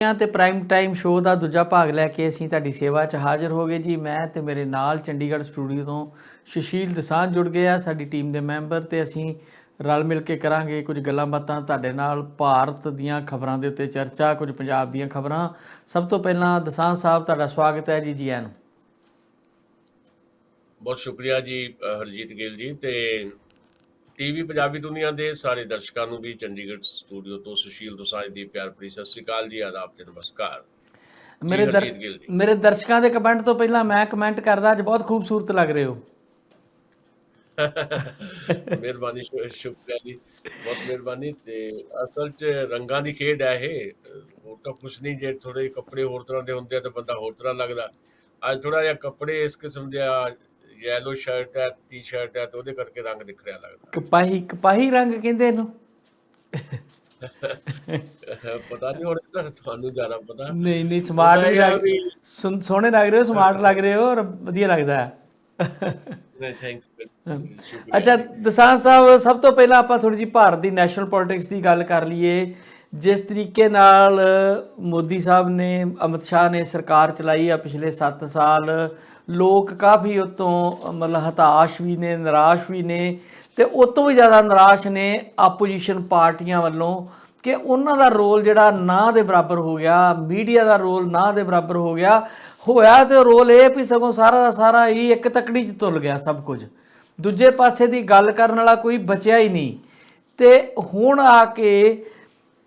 ਤੇ prime time show ਦਾ ਦੂਜਾ ਭਾਗ ਲੈ ਕੇ ਅਸੀਂ ਤੁਹਾਡੀ ਸੇਵਾ 'ਚ ਹਾਜ਼ਰ ਹੋ ਗਏ ਜੀ। ਮੈਂ ਤੇ ਮੇਰੇ ਨਾਲ ਚੰਡੀਗੜ੍ਹ ਸਟੂਡੀਓ ਤੋਂ ਸੁਸ਼ੀਲ ਦਸਾਂਝ ਜੁੜ ਗਏ ਆ, ਸਾਡੀ ਟੀਮ ਦੇ ਮੈਂਬਰ, ਤੇ ਅਸੀਂ ਰਲ ਮਿਲ ਕੇ ਕਰਾਂਗੇ ਕੁਝ ਗੱਲਾਂ ਬਾਤਾਂ ਤੁਹਾਡੇ ਨਾਲ। ਭਾਰਤ ਦੀਆਂ ਖਬਰਾਂ ਦੇ ਉੱਤੇ ਚਰਚਾ, ਕੁਝ ਪੰਜਾਬ ਦੀਆਂ ਖਬਰਾਂ। ਸਭ ਤੋਂ ਪਹਿਲਾਂ ਦਸਾਂਝ ਸਾਹਿਬ, ਤੁਹਾਡਾ ਸਵਾਗਤ ਹੈ ਜੀ। ਜੀ ਆਇਆਂ ਨੂੰ। ਬਹੁਤ ਸ਼ੁਕਰੀਆ ਜੀ ਹਰਜੀਤ ਗਿੱਲ ਜੀ, ਤੇ ਟੀਵੀ ਪੰਜਾਬੀ ਦੁਨੀਆ ਦੇ ਸਾਰੇ ਦਰਸ਼ਕਾਂ ਨੂੰ ਵੀ ਚੰਡੀਗੜ੍ਹ ਸਟੂਡੀਓ ਤੋਂ ਸੁਸ਼ੀਲ ਦਸਾਂਝ ਦੀ ਪਿਆਰ ਭਰੀ ਸਤਿ ਸ਼੍ਰੀ ਅਕਾਲ ਜੀ, ਆਦਾਬ ਤੇ ਨਮਸਕਾਰ ਜੀ ਹਰਜੀਤ ਗਿੱਲ ਜੀ। ਮੇਰੇ ਦਰਸ਼ਕਾਂ ਦੇ ਕਮੈਂਟ ਤੋਂ ਪਹਿਲਾਂ ਮੈਂ ਕਮੈਂਟ ਕਰਦਾ, ਅੱਜ ਬਹੁਤ ਖੂਬਸੂਰਤ ਲੱਗ ਰਹੇ ਹੋ। ਮਿਹਰਬਾਨੀ, ਸ਼ੁਕਰੀਆ ਜੀ, ਬਹੁਤ ਮਿਹਰਬਾਨੀ। ਤੇ ਅਸਲ 'ਚ ਰੰਗਾਂ ਦੀ ਖੇਡ ਹੈ ਇਹ, ਹੋਰ ਤਾਂ ਕੁਛ ਨਹੀਂ। ਜੇ ਥੋੜੇ ਕੱਪੜੇ ਹੋਰ ਤਰ੍ਹਾਂ ਦੇ ਹੁੰਦੇ ਆ ਤਾਂ ਬੰਦਾ ਹੋਰ ਤਰ੍ਹਾਂ ਲੱਗਦਾ। ਅੱਜ ਥੋੜਾ ਜਿਹਾ ਕੱਪੜੇ ਇਸ ਕਿਸਮ ਦੇ ਆ, ਯੈਲੋ ਸ਼ਰਟ ਹੈ, ਟੀ ਸ਼ਰਟ ਹੈ, ਤੇ ਉਹਦੇ ਕਰਕੇ ਰੰਗ ਨਿਖਰਿਆ ਲੱਗਦਾ। ਕਪਾਹੀ ਰੰਗ ਕਹਿੰਦੇ ਇਹਨੂੰ। ਪਤਾ ਨਹੀਂ, ਹੁਣ ਤਾਂ ਤੁਹਾਨੂੰ ਜ਼ਿਆਦਾ ਪਤਾ। ਨਹੀਂ, ਸਮਾਰਟ ਉਹਦਾ ਵੀ ਇਹ ਆ ਲੱਗ, ਵੀ ਸੋਹਣੇ ਲੱਗ ਰਹੇ ਹੋ, ਸਮਾਰਟ ਲੱਗ ਰਹੇ ਹੋ, ਔਰ ਵਧੀਆ ਲੱਗਦਾ ਹੈ। ਨਹੀਂ, ਥੈਂਕ ਯੂ, ਸ਼ੁਕਰੀਆ ਅੱਛਾ ਜੀ। ਦਸਾਂਝ ਸਾਹਿਬ, ਸਭ ਤੋਂ ਪਹਿਲਾਂ ਆਪਾਂ ਥੋੜੀ ਜਿਹੀ ਭਾਰਤ ਦੀ ਨੈਸ਼ਨਲ ਪੋਲਿਟਿਕਸ ਦੀ ਗੱਲ ਕਰ ਲਈਏ। ਜਿਸ ਤਰੀਕੇ ਨਾਲ ਮੋਦੀ ਸਾਹਿਬ ਨੇ, ਅਮਿਤ ਸ਼ਾਹ ਨੇ ਸਰਕਾਰ ਚਲਾਈ ਆ ਪਿਛਲੇ 7 ਸਾਲ, ਲੋਕ ਕਾਫੀ ਉਤੋਂ ਮਤਲਬ ਹਤਾਸ਼ ਵੀ ਨੇ, ਨਿਰਾਸ਼ ਵੀ ਨੇ, ਤੇ ਉਸ ਤੋਂ ਵੀ ਜ਼ਿਆਦਾ ਨਿਰਾਸ਼ ਨੇ ਆਪੋਜੀਸ਼ਨ ਪਾਰਟੀਆਂ ਵੱਲੋਂ ਕਿ ਉਹਨਾਂ ਦਾ ਰੋਲ ਜਿਹੜਾ ਨਾ ਦੇ ਬਰਾਬਰ ਹੋ ਗਿਆ, ਮੀਡੀਆ ਦਾ ਰੋਲ ਨਾ ਦੇ ਬਰਾਬਰ ਹੋ ਗਿਆ। ਹੋਇਆ ਤੇ ਰੋਲ ਇਹ ਵੀ ਸਗੋਂ ਸਾਰਾ ਦਾ ਸਾਰਾ ਹੀ ਇੱਕ ਤਕੜੀ 'ਚ ਤੁਲ ਗਿਆ ਸਭ ਕੁਝ, ਦੂਜੇ ਪਾਸੇ ਦੀ ਗੱਲ ਕਰਨ ਵਾਲਾ ਕੋਈ ਬਚਿਆ ਹੀ ਨਹੀਂ। ਤੇ ਹੁਣ ਆ ਕੇ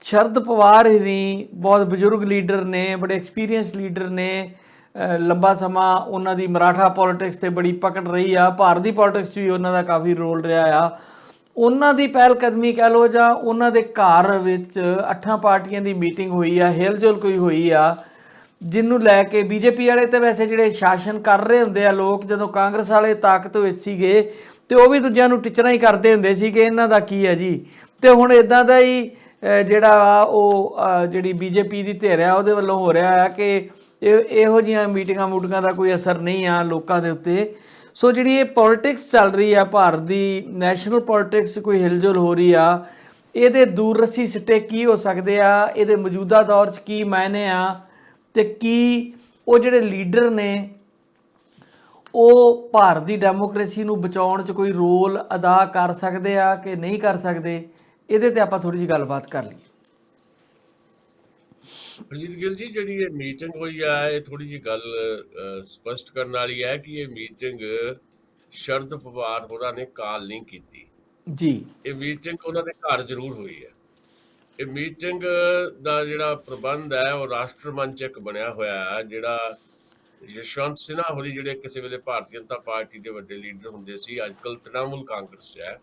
ਸ਼ਰਦ ਪਵਾਰ ਹੀ ਨਹੀਂ, ਬਹੁਤ ਬਜ਼ੁਰਗ ਲੀਡਰ ਨੇ, ਬੜੇ ਐਕਸਪੀਰੀਅੰਸ ਲੀਡਰ ਨੇ, ਲੰਬਾ ਸਮਾਂ ਉਹਨਾਂ ਦੀ ਮਰਾਠਾ ਪੋਲਿਟਿਕਸ 'ਤੇ ਬੜੀ ਪਕੜ ਰਹੀ ਆ, ਭਾਰਤ ਦੀ ਪੋਲਿਟਿਕਸ 'ਚ ਵੀ ਉਹਨਾਂ ਦਾ ਕਾਫੀ ਰੋਲ ਰਿਹਾ ਆ। ਉਹਨਾਂ ਦੀ ਪਹਿਲ ਕਦਮੀ ਕਹਿ ਲਓ, ਜਾਂ ਉਹਨਾਂ ਦੇ ਘਰ ਵਿੱਚ 8 ਪਾਰਟੀਆਂ ਦੀ ਮੀਟਿੰਗ ਹੋਈ ਆ, ਹਿਲਜੁਲ ਕੋਈ ਹੋਈ ਆ, ਜਿਹਨੂੰ ਲੈ ਕੇ ਬੀਜੇਪੀ ਵਾਲੇ ਤਾਂ ਵੈਸੇ ਜਿਹੜੇ ਸ਼ਾਸਨ ਕਰ ਰਹੇ ਹੁੰਦੇ ਆ ਲੋਕ, ਜਦੋਂ ਕਾਂਗਰਸ ਵਾਲੇ ਤਾਕਤ ਵਿੱਚ ਸੀਗੇ ਤੇ ਉਹ ਵੀ ਦੂਜਿਆਂ ਨੂੰ ਟਿਚਰਾਂ ਹੀ ਕਰਦੇ ਹੁੰਦੇ ਸੀ ਕਿ ਇਹਨਾਂ ਦਾ ਕੀ ਹੈ ਜੀ। ਤੇ ਹੁਣ ਇਦਾਂ ਦਾ ਹੀ ਜਿਹੜਾ ਉਹ ਜਿਹੜੀ ਬੀਜੇਪੀ ਦੀ ਧਿਰ ਆ ਉਹਦੇ ਵੱਲੋਂ ਹੋ ਰਿਹਾ ਹੈ ਕਿ ਇਹੋ ਜਿਹੀਆਂ ਮੀਟਿੰਗਾਂ ਦਾ ਕੋਈ ਅਸਰ ਨਹੀਂ ਆ ਲੋਕਾਂ ਦੇ ਉੱਤੇ। ਸੋ ਜਿਹੜੀ ਇਹ ਪੋਲਿਟਿਕਸ ਚੱਲ ਰਹੀ ਆ ਭਾਰਤ ਦੀ, ਨੈਸ਼ਨਲ ਪੋਲਿਟਿਕਸ ਕੋਈ ਹਿਲਜੁਲ ਹੋ ਰਹੀ ਆ, ਇਹਦੇ ਦੂਰ ਰੱਸੀ ਸਿੱਟੇ ਕੀ ਹੋ ਸਕਦੇ ਆ, ਇਹਦੇ ਮੌਜੂਦਾ ਦੌਰ 'ਚ ਕੀ ਮਾਇਨੇ ਆ, ਤੇ ਕੀ ਉਹ ਜਿਹੜੇ ਲੀਡਰ ਨੇ ਉਹ ਭਾਰਤ ਦੀ ਡੈਮੋਕ੍ਰੇਸੀ ਨੂੰ ਬਚਾਉਣ 'ਚ ਕੋਈ ਰੋਲ ਅਦਾ ਕਰ ਸਕਦੇ ਆ ਕਿ ਨਹੀਂ ਕਰ ਸਕਦੇ, ਇਹਦੇ ਤੇ ਆਪਾਂ ਥੋੜੀ ਜਿਹੀ ਗੱਲਬਾਤ ਕਰ ਲਈਏ। ਹਰਜੀਤ ਗਿੱਲ ਜੀ, ਜਿਹੜੀ ਇਹ ਮੀਟਿੰਗ ਹੋਈ ਆ, ਇਹ ਥੋੜੀ ਜਿਹੀ ਗੱਲ ਸਪਸ਼ਟ ਕਰਨ ਵਾਲੀ ਹੈ ਕਿ ਇਹ ਮੀਟਿੰਗ ਸ਼ਰਦ ਪਵਾਰ ਹੋਰਾਂ ਨੇ ਕਾਲ ਨਹੀਂ ਕੀਤੀ ਜੀ। ਇਹ ਮੀਟਿੰਗ ਉਹਨਾਂ ਦੇ ਘਰ ਜ਼ਰੂਰ ਹੋਈ ਹੈ। ਇਹ ਮੀਟਿੰਗ ਦਾ ਜਿਹੜਾ ਪ੍ਰਬੰਧ ਹੈ ਉਹ ਰਾਸ਼ਟਰ ਮੰਚ ਇੱਕ ਬਣਿਆ ਹੋਇਆ ਹੈ, ਜਿਹੜਾ ਯਸ਼ਵੰਤ ਸਿਨਹਾ ਹੋਰੀ, ਜਿਹੜੇ ਕਿਸੇ ਵੇਲੇ ਭਾਰਤੀ ਜਨਤਾ ਪਾਰਟੀ ਦੇ ਵੱਡੇ ਲੀਡਰ ਹੁੰਦੇ ਸੀ, ਅੱਜ ਕੱਲ੍ਹ ਤ੍ਰਿਣਮੂਲ ਕਾਂਗਰਸ 'ਚ ਹੈ,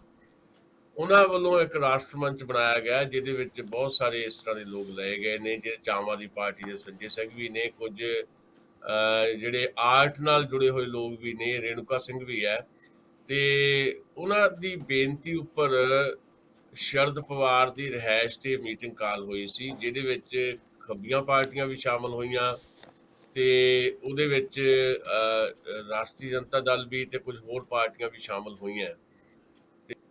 ਉਹਨਾਂ ਵੱਲੋਂ ਇੱਕ ਰਾਸ਼ਟਰ ਮੰਚ ਬਣਾਇਆ ਗਿਆ, ਜਿਹਦੇ ਵਿੱਚ ਬਹੁਤ ਸਾਰੇ ਇਸ ਤਰ੍ਹਾਂ ਦੇ ਲੋਕ ਲਏ ਗਏ ਨੇ, ਜਿਹਦੇ 'ਚ ਆਮ ਆਦਮੀ ਪਾਰਟੀ ਦੇ ਸੰਜੇ ਸਿੰਘ ਵੀ ਨੇ, ਕੁਝ ਜਿਹੜੇ ਆਰਟ ਨਾਲ ਜੁੜੇ ਹੋਏ ਲੋਕ ਵੀ ਨੇ, ਰੇਣੂਕਾ ਸਿੰਘ ਵੀ ਹੈ। ਤੇ ਉਹਨਾਂ ਦੀ ਬੇਨਤੀ ਉੱਪਰ ਸ਼ਰਦ ਪਵਾਰ ਦੀ ਰਿਹਾਇਸ਼ 'ਤੇ ਮੀਟਿੰਗ ਕਾਲ ਹੋਈ ਸੀ, ਜਿਹਦੇ ਵਿੱਚ ਖੱਬੀਆਂ ਪਾਰਟੀਆਂ ਵੀ ਸ਼ਾਮਲ ਹੋਈਆਂ, ਤੇ ਉਹਦੇ ਵਿੱਚ ਰਾਸ਼ਟਰੀ ਜਨਤਾ ਦਲ ਵੀ ਤੇ ਕੁਝ ਹੋਰ ਪਾਰਟੀਆਂ ਵੀ ਸ਼ਾਮਲ ਹੋਈਆਂ।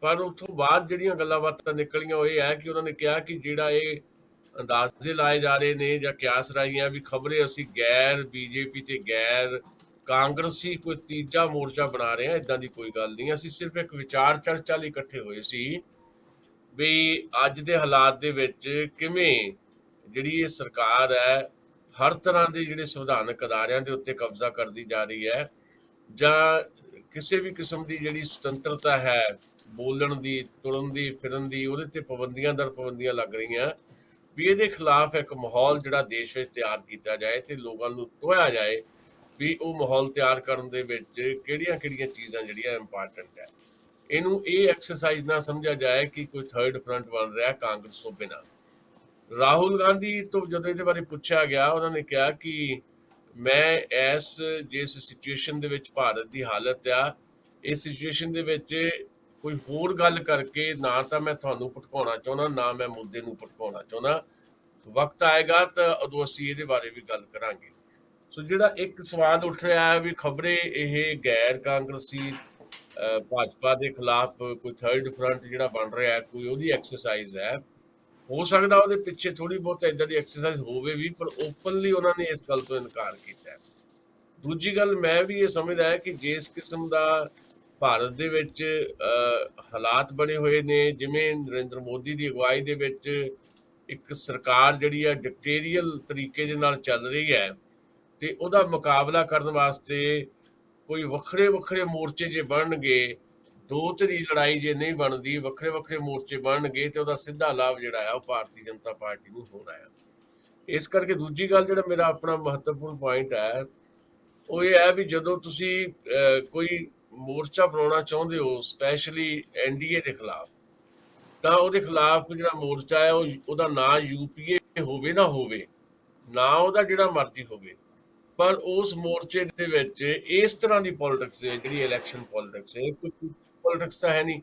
ਪਰ ਉੱਥੋਂ ਬਾਅਦ ਜਿਹੜੀਆਂ ਗੱਲਾਂ ਬਾਤਾਂ ਨਿਕਲੀਆਂ ਉਹ ਇਹ ਹੈ ਕਿ ਉਹਨਾਂ ਨੇ ਕਿਹਾ ਕਿ ਜਿਹੜਾ ਇਹ ਅੰਦਾਜ਼ੇ ਲਾਏ ਜਾ ਰਹੇ ਨੇ ਜਾਂ ਕਿਆਸ ਰਾਈਆਂ ਵੀ ਖਬਰੇ ਅਸੀਂ ਗੈਰ ਬੀਜੇਪੀ ਤੇ ਗੈਰ ਕਾਂਗਰਸੀ ਕੋਈ ਤੀਜਾ ਮੋਰਚਾ ਬਣਾ ਰਹੇ ਹਾਂ, ਇਦਾਂ ਦੀ ਕੋਈ ਗੱਲ ਨਹੀਂ। ਅਸੀਂ ਸਿਰਫ ਇੱਕ ਵਿਚਾਰ ਚਰਚਾ ਲਈ ਇਕੱਠੇ ਹੋਏ ਸੀ ਵੀ ਅੱਜ ਦੇ ਹਾਲਾਤ ਦੇ ਵਿੱਚ ਕਿਵੇਂ ਜਿਹੜੀ ਇਹ ਸਰਕਾਰ ਹੈ ਹਰ ਤਰ੍ਹਾਂ ਦੇ ਜਿਹੜੇ ਸੰਵਿਧਾਨਕ ਅਦਾਰਿਆਂ ਦੇ ਉੱਤੇ ਕਬਜ਼ਾ ਕਰਦੀ ਜਾ ਰਹੀ ਹੈ, ਜਾਂ ਕਿਸੇ ਵੀ ਕਿਸਮ ਦੀ ਜਿਹੜੀ ਸੁਤੰਤਰਤਾ ਹੈ ਬੋਲਣ ਦੀ, ਤੁਰਨ ਦੀ, ਫਿਰਨ ਦੀ, ਉਹਦੇ ਤੇ ਪਾਬੰਦੀਆਂ ਦਰ ਪਾਬੰਦੀਆਂ ਲੱਗ ਰਹੀਆਂ, ਵੀ ਇਹਦੇ ਖਿਲਾਫ ਇੱਕ ਮਾਹੌਲ ਜਿਹੜਾ ਦੇਸ਼ ਵਿੱਚ ਤਿਆਰ ਕੀਤਾ ਜਾਏ ਤੇ ਲੋਕਾਂ ਨੂੰ ਟੋਇਆ ਜਾਏ ਵੀ ਉਹ ਮਾਹੌਲ ਤਿਆਰ ਕਰਨ ਦੇ ਵਿੱਚ ਕਿਹੜੀਆਂ ਚੀਜ਼ਾਂ ਜਿਹੜੀਆਂ ਇੰਪੋਰਟੈਂਟ ਹੈ। ਇਹਨੂੰ ਇਹ ਐਕਸਰਸਾਈਜ਼ ਨਾ ਸਮਝਿਆ ਜਾਏ ਕਿ ਕੋਈ ਥਰਡ ਫਰੰਟ ਬਣ ਰਿਹਾ ਕਾਂਗਰਸ ਤੋਂ ਬਿਨਾਂ। ਰਾਹੁਲ ਗਾਂਧੀ ਤੋਂ ਜਦੋਂ ਇਹਦੇ ਬਾਰੇ ਪੁੱਛਿਆ ਗਿਆ, ਉਹਨਾਂ ਨੇ ਕਿਹਾ ਕਿ ਮੈਂ ਜਿਸ ਸਿਚੁਏਸ਼ਨ ਦੇ ਵਿੱਚ ਭਾਰਤ ਦੀ ਹਾਲਤ ਆ, ਇਸ ਸਿਚੁਏਸ਼ਨ ਦੇ ਵਿੱਚ ਕੋਈ ਹੋਰ ਗੱਲ ਕਰਕੇ ਨਾ ਤਾਂ ਮੈਂ ਤੁਹਾਨੂੰ ਭਟਕਾਉਣਾ ਚਾਹੁੰਦਾ, ਨਾ ਮੈਂ ਮੁੱਦੇ ਨੂੰ ਭਟਕਾਉਣਾ ਚਾਹੁੰਦਾ। ਵਕਤ ਆਏਗਾ ਤਾਂ ਉਦੋਂ ਅਸੀਂ ਇਹਦੇ ਬਾਰੇ ਵੀ ਗੱਲ ਕਰਾਂਗੇ। ਸੋ ਜਿਹੜਾ ਇੱਕ ਸਵਾਲ ਉੱਠ ਰਿਹਾ ਹੈ ਵੀ ਖਬਰੇ ਇਹ ਗੈਰ ਕਾਂਗਰਸੀ ਭਾਜਪਾ ਦੇ ਖਿਲਾਫ ਕੋਈ ਥਰਡ ਫਰੰਟ ਜਿਹੜਾ ਬਣ ਰਿਹਾ, ਕੋਈ ਉਹਦੀ ਐਕਸਰਸਾਈਜ਼ ਹੈ। ਹੋ ਸਕਦਾ ਉਹਦੇ ਪਿੱਛੇ ਥੋੜੀ ਬਹੁਤ ਇਦਾਂ ਦੀ ਐਕਸਰਸਾਈਜ਼ ਹੋਵੇ ਵੀ, ਪਰ ਓਪਨਲੀ ਉਹਨਾਂ ਨੇ ਇਸ ਗੱਲ ਤੋਂ ਇਨਕਾਰ ਕੀਤਾ ਹੈ। ਦੂਜੀ ਗੱਲ ਮੈਂ ਵੀ ਇਹ ਸਮਝਦਾ ਹੈ ਕਿ ਜਿਸ ਕਿਸਮ ਦਾ ਭਾਰਤ ਦੇ ਵਿੱਚ ਹਾਲਾਤ ਬਣੇ ਹੋਏ ਨੇ, ਜਿਵੇਂ ਨਰਿੰਦਰ ਮੋਦੀ ਦੀ ਅਗਵਾਈ ਦੇ ਵਿੱਚ ਇੱਕ ਸਰਕਾਰ ਜਿਹੜੀ ਹੈ ਡਿਕਟੇਰੀਅਲ ਤਰੀਕੇ ਦੇ ਨਾਲ ਚੱਲ ਰਹੀ ਹੈ, ਤੇ ਉਹਦਾ ਮੁਕਾਬਲਾ ਕਰਨ ਵਾਸਤੇ ਕੋਈ ਵੱਖਰੇ ਵੱਖਰੇ ਮੋਰਚੇ ਜੇ ਬਣਨਗੇ, ਦੋ ਧਿਰੀ ਲੜਾਈ ਜੇ ਨਹੀਂ ਬਣਦੀ, ਵੱਖਰੇ ਵੱਖਰੇ ਮੋਰਚੇ ਬਣਨਗੇ, ਤੇ ਉਹਦਾ ਸਿੱਧਾ ਲਾਭ ਜਿਹੜਾ ਹੈ ਉਹ ਭਾਰਤੀ ਜਨਤਾ ਪਾਰਟੀ ਨੂੰ ਹੋਣਾ ਹੈ। ਇਸ ਕਰਕੇ ਦੂਜੀ ਗੱਲ ਜਿਹੜਾ ਮੇਰਾ ਆਪਣਾ ਮਹੱਤਵਪੂਰਨ ਪੁਆਇੰਟ ਹੈ ਉਹ ਇਹ ਹੈ ਵੀ ਜਦੋਂ ਤੁਸੀਂ ਕੋਈ ਮੋਰਚਾ ਬਣਾਉਣਾ ਚਾਹੁੰਦੇ ਹੋ ਸਪੈਸ਼ਲੀ ਐਨਡੀਏ ਦੇ ਖਿਲਾਫ, ਤਾਂ ਉਹਦੇ ਖਿਲਾਫ ਜਿਹੜਾ ਮੋਰਚਾ ਹੈ ਉਹਦਾ ਨਾਂ ਯੂਪੀਏ ਹੋਵੇ ਨਾ ਹੋਵੇ, ਨਾ ਉਹਦਾ ਜਿਹੜਾ ਮਰਜ਼ੀ ਹੋਵੇ, ਪਰ ਉਸ ਮੋਰਚੇ ਦੇ ਵਿੱਚ ਇਸ ਤਰ੍ਹਾਂ ਦੀ ਪੋਲਿਟਿਕਸ ਹੈ ਜਿਹੜੀ ਇਲੈਕਸ਼ਨ ਪੋਲਿਟਿਕਸ ਹੈ, ਕੋਈ ਪੋਲਿਟਿਕਸ ਤਾਂ ਹੈ ਨਹੀਂ,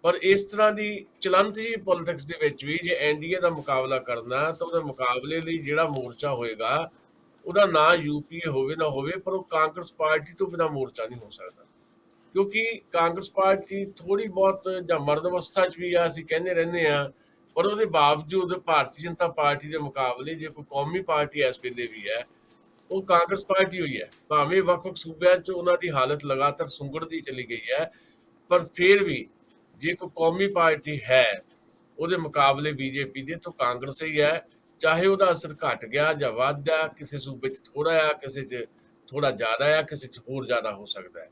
ਪਰ ਇਸ ਤਰ੍ਹਾਂ ਦੀ ਚਲੰਤ ਜੀ ਪੋਲਿਟਿਕਸ ਦੇ ਵਿੱਚ ਵੀ ਜੇ ਐਨਡੀਏ ਦਾ ਮੁਕਾਬਲਾ ਕਰਨਾ, ਤਾਂ ਉਹਦੇ ਮੁਕਾਬਲੇ ਲਈ ਜਿਹੜਾ ਮੋਰਚਾ ਹੋਏਗਾ ਉਹਦਾ ਨਾਂ ਯੂਪੀਏ ਹੋਵੇ ਨਾ ਹੋਵੇ, ਪਰ ਉਹ ਕਾਂਗਰਸ ਪਾਰਟੀ ਤੋਂ ਬਿਨਾਂ ਮੋਰਚਾ ਨਹੀਂ ਹੋ ਸਕਦਾ। ਕਿਉਂਕਿ ਕਾਂਗਰਸ ਪਾਰਟੀ ਥੋੜੀ ਬਹੁਤ ਜਾਂ ਮਰਦ ਅਵਸਥਾ 'ਚ ਵੀ ਆ, ਅਸੀਂ ਕਹਿੰਦੇ ਰਹਿੰਦੇ ਹਾਂ, ਪਰ ਉਹਦੇ ਬਾਵਜੂਦ ਭਾਰਤੀ ਜਨਤਾ ਪਾਰਟੀ ਦੇ ਮੁਕਾਬਲੇ ਜੇ ਕੋਈ ਕੌਮੀ ਪਾਰਟੀ ਇਸ ਵੇਲੇ ਵੀ ਹੈ, ਉਹ ਕਾਂਗਰਸ ਪਾਰਟੀ ਹੋਈ ਹੈ। ਭਾਵੇਂ ਵੱਖ-ਵੱਖ ਸੂਬਿਆਂ 'ਚ ਉਹਨਾਂ ਦੀ ਹਾਲਤ ਲਗਾਤਾਰ ਸੁੰਗੜਦੀ ਚਲੀ ਗਈ ਹੈ, ਪਰ ਫਿਰ ਵੀ ਜੇ ਕੋਈ ਕੌਮੀ ਪਾਰਟੀ ਹੈ ਉਹਦੇ ਮੁਕਾਬਲੇ ਬੀਜੇਪੀ ਦੇ, ਤਾਂ ਕਾਂਗਰਸ ਹੀ ਹੈ। ਚਾਹੇ ਉਹਦਾ ਅਸਰ ਘਟ ਗਿਆ ਜਾਂ ਵੱਧ ਗਿਆ, ਕਿਸੇ ਸੂਬੇ 'ਚ ਥੋੜਾ ਆ, ਕਿਸੇ 'ਚ ਥੋੜਾ ਜ਼ਿਆਦਾ ਆ, ਕਿਸੇ 'ਚ ਹੋਰ ਜ਼ਿਆਦਾ ਹੋ ਸਕਦਾ ਹੈ।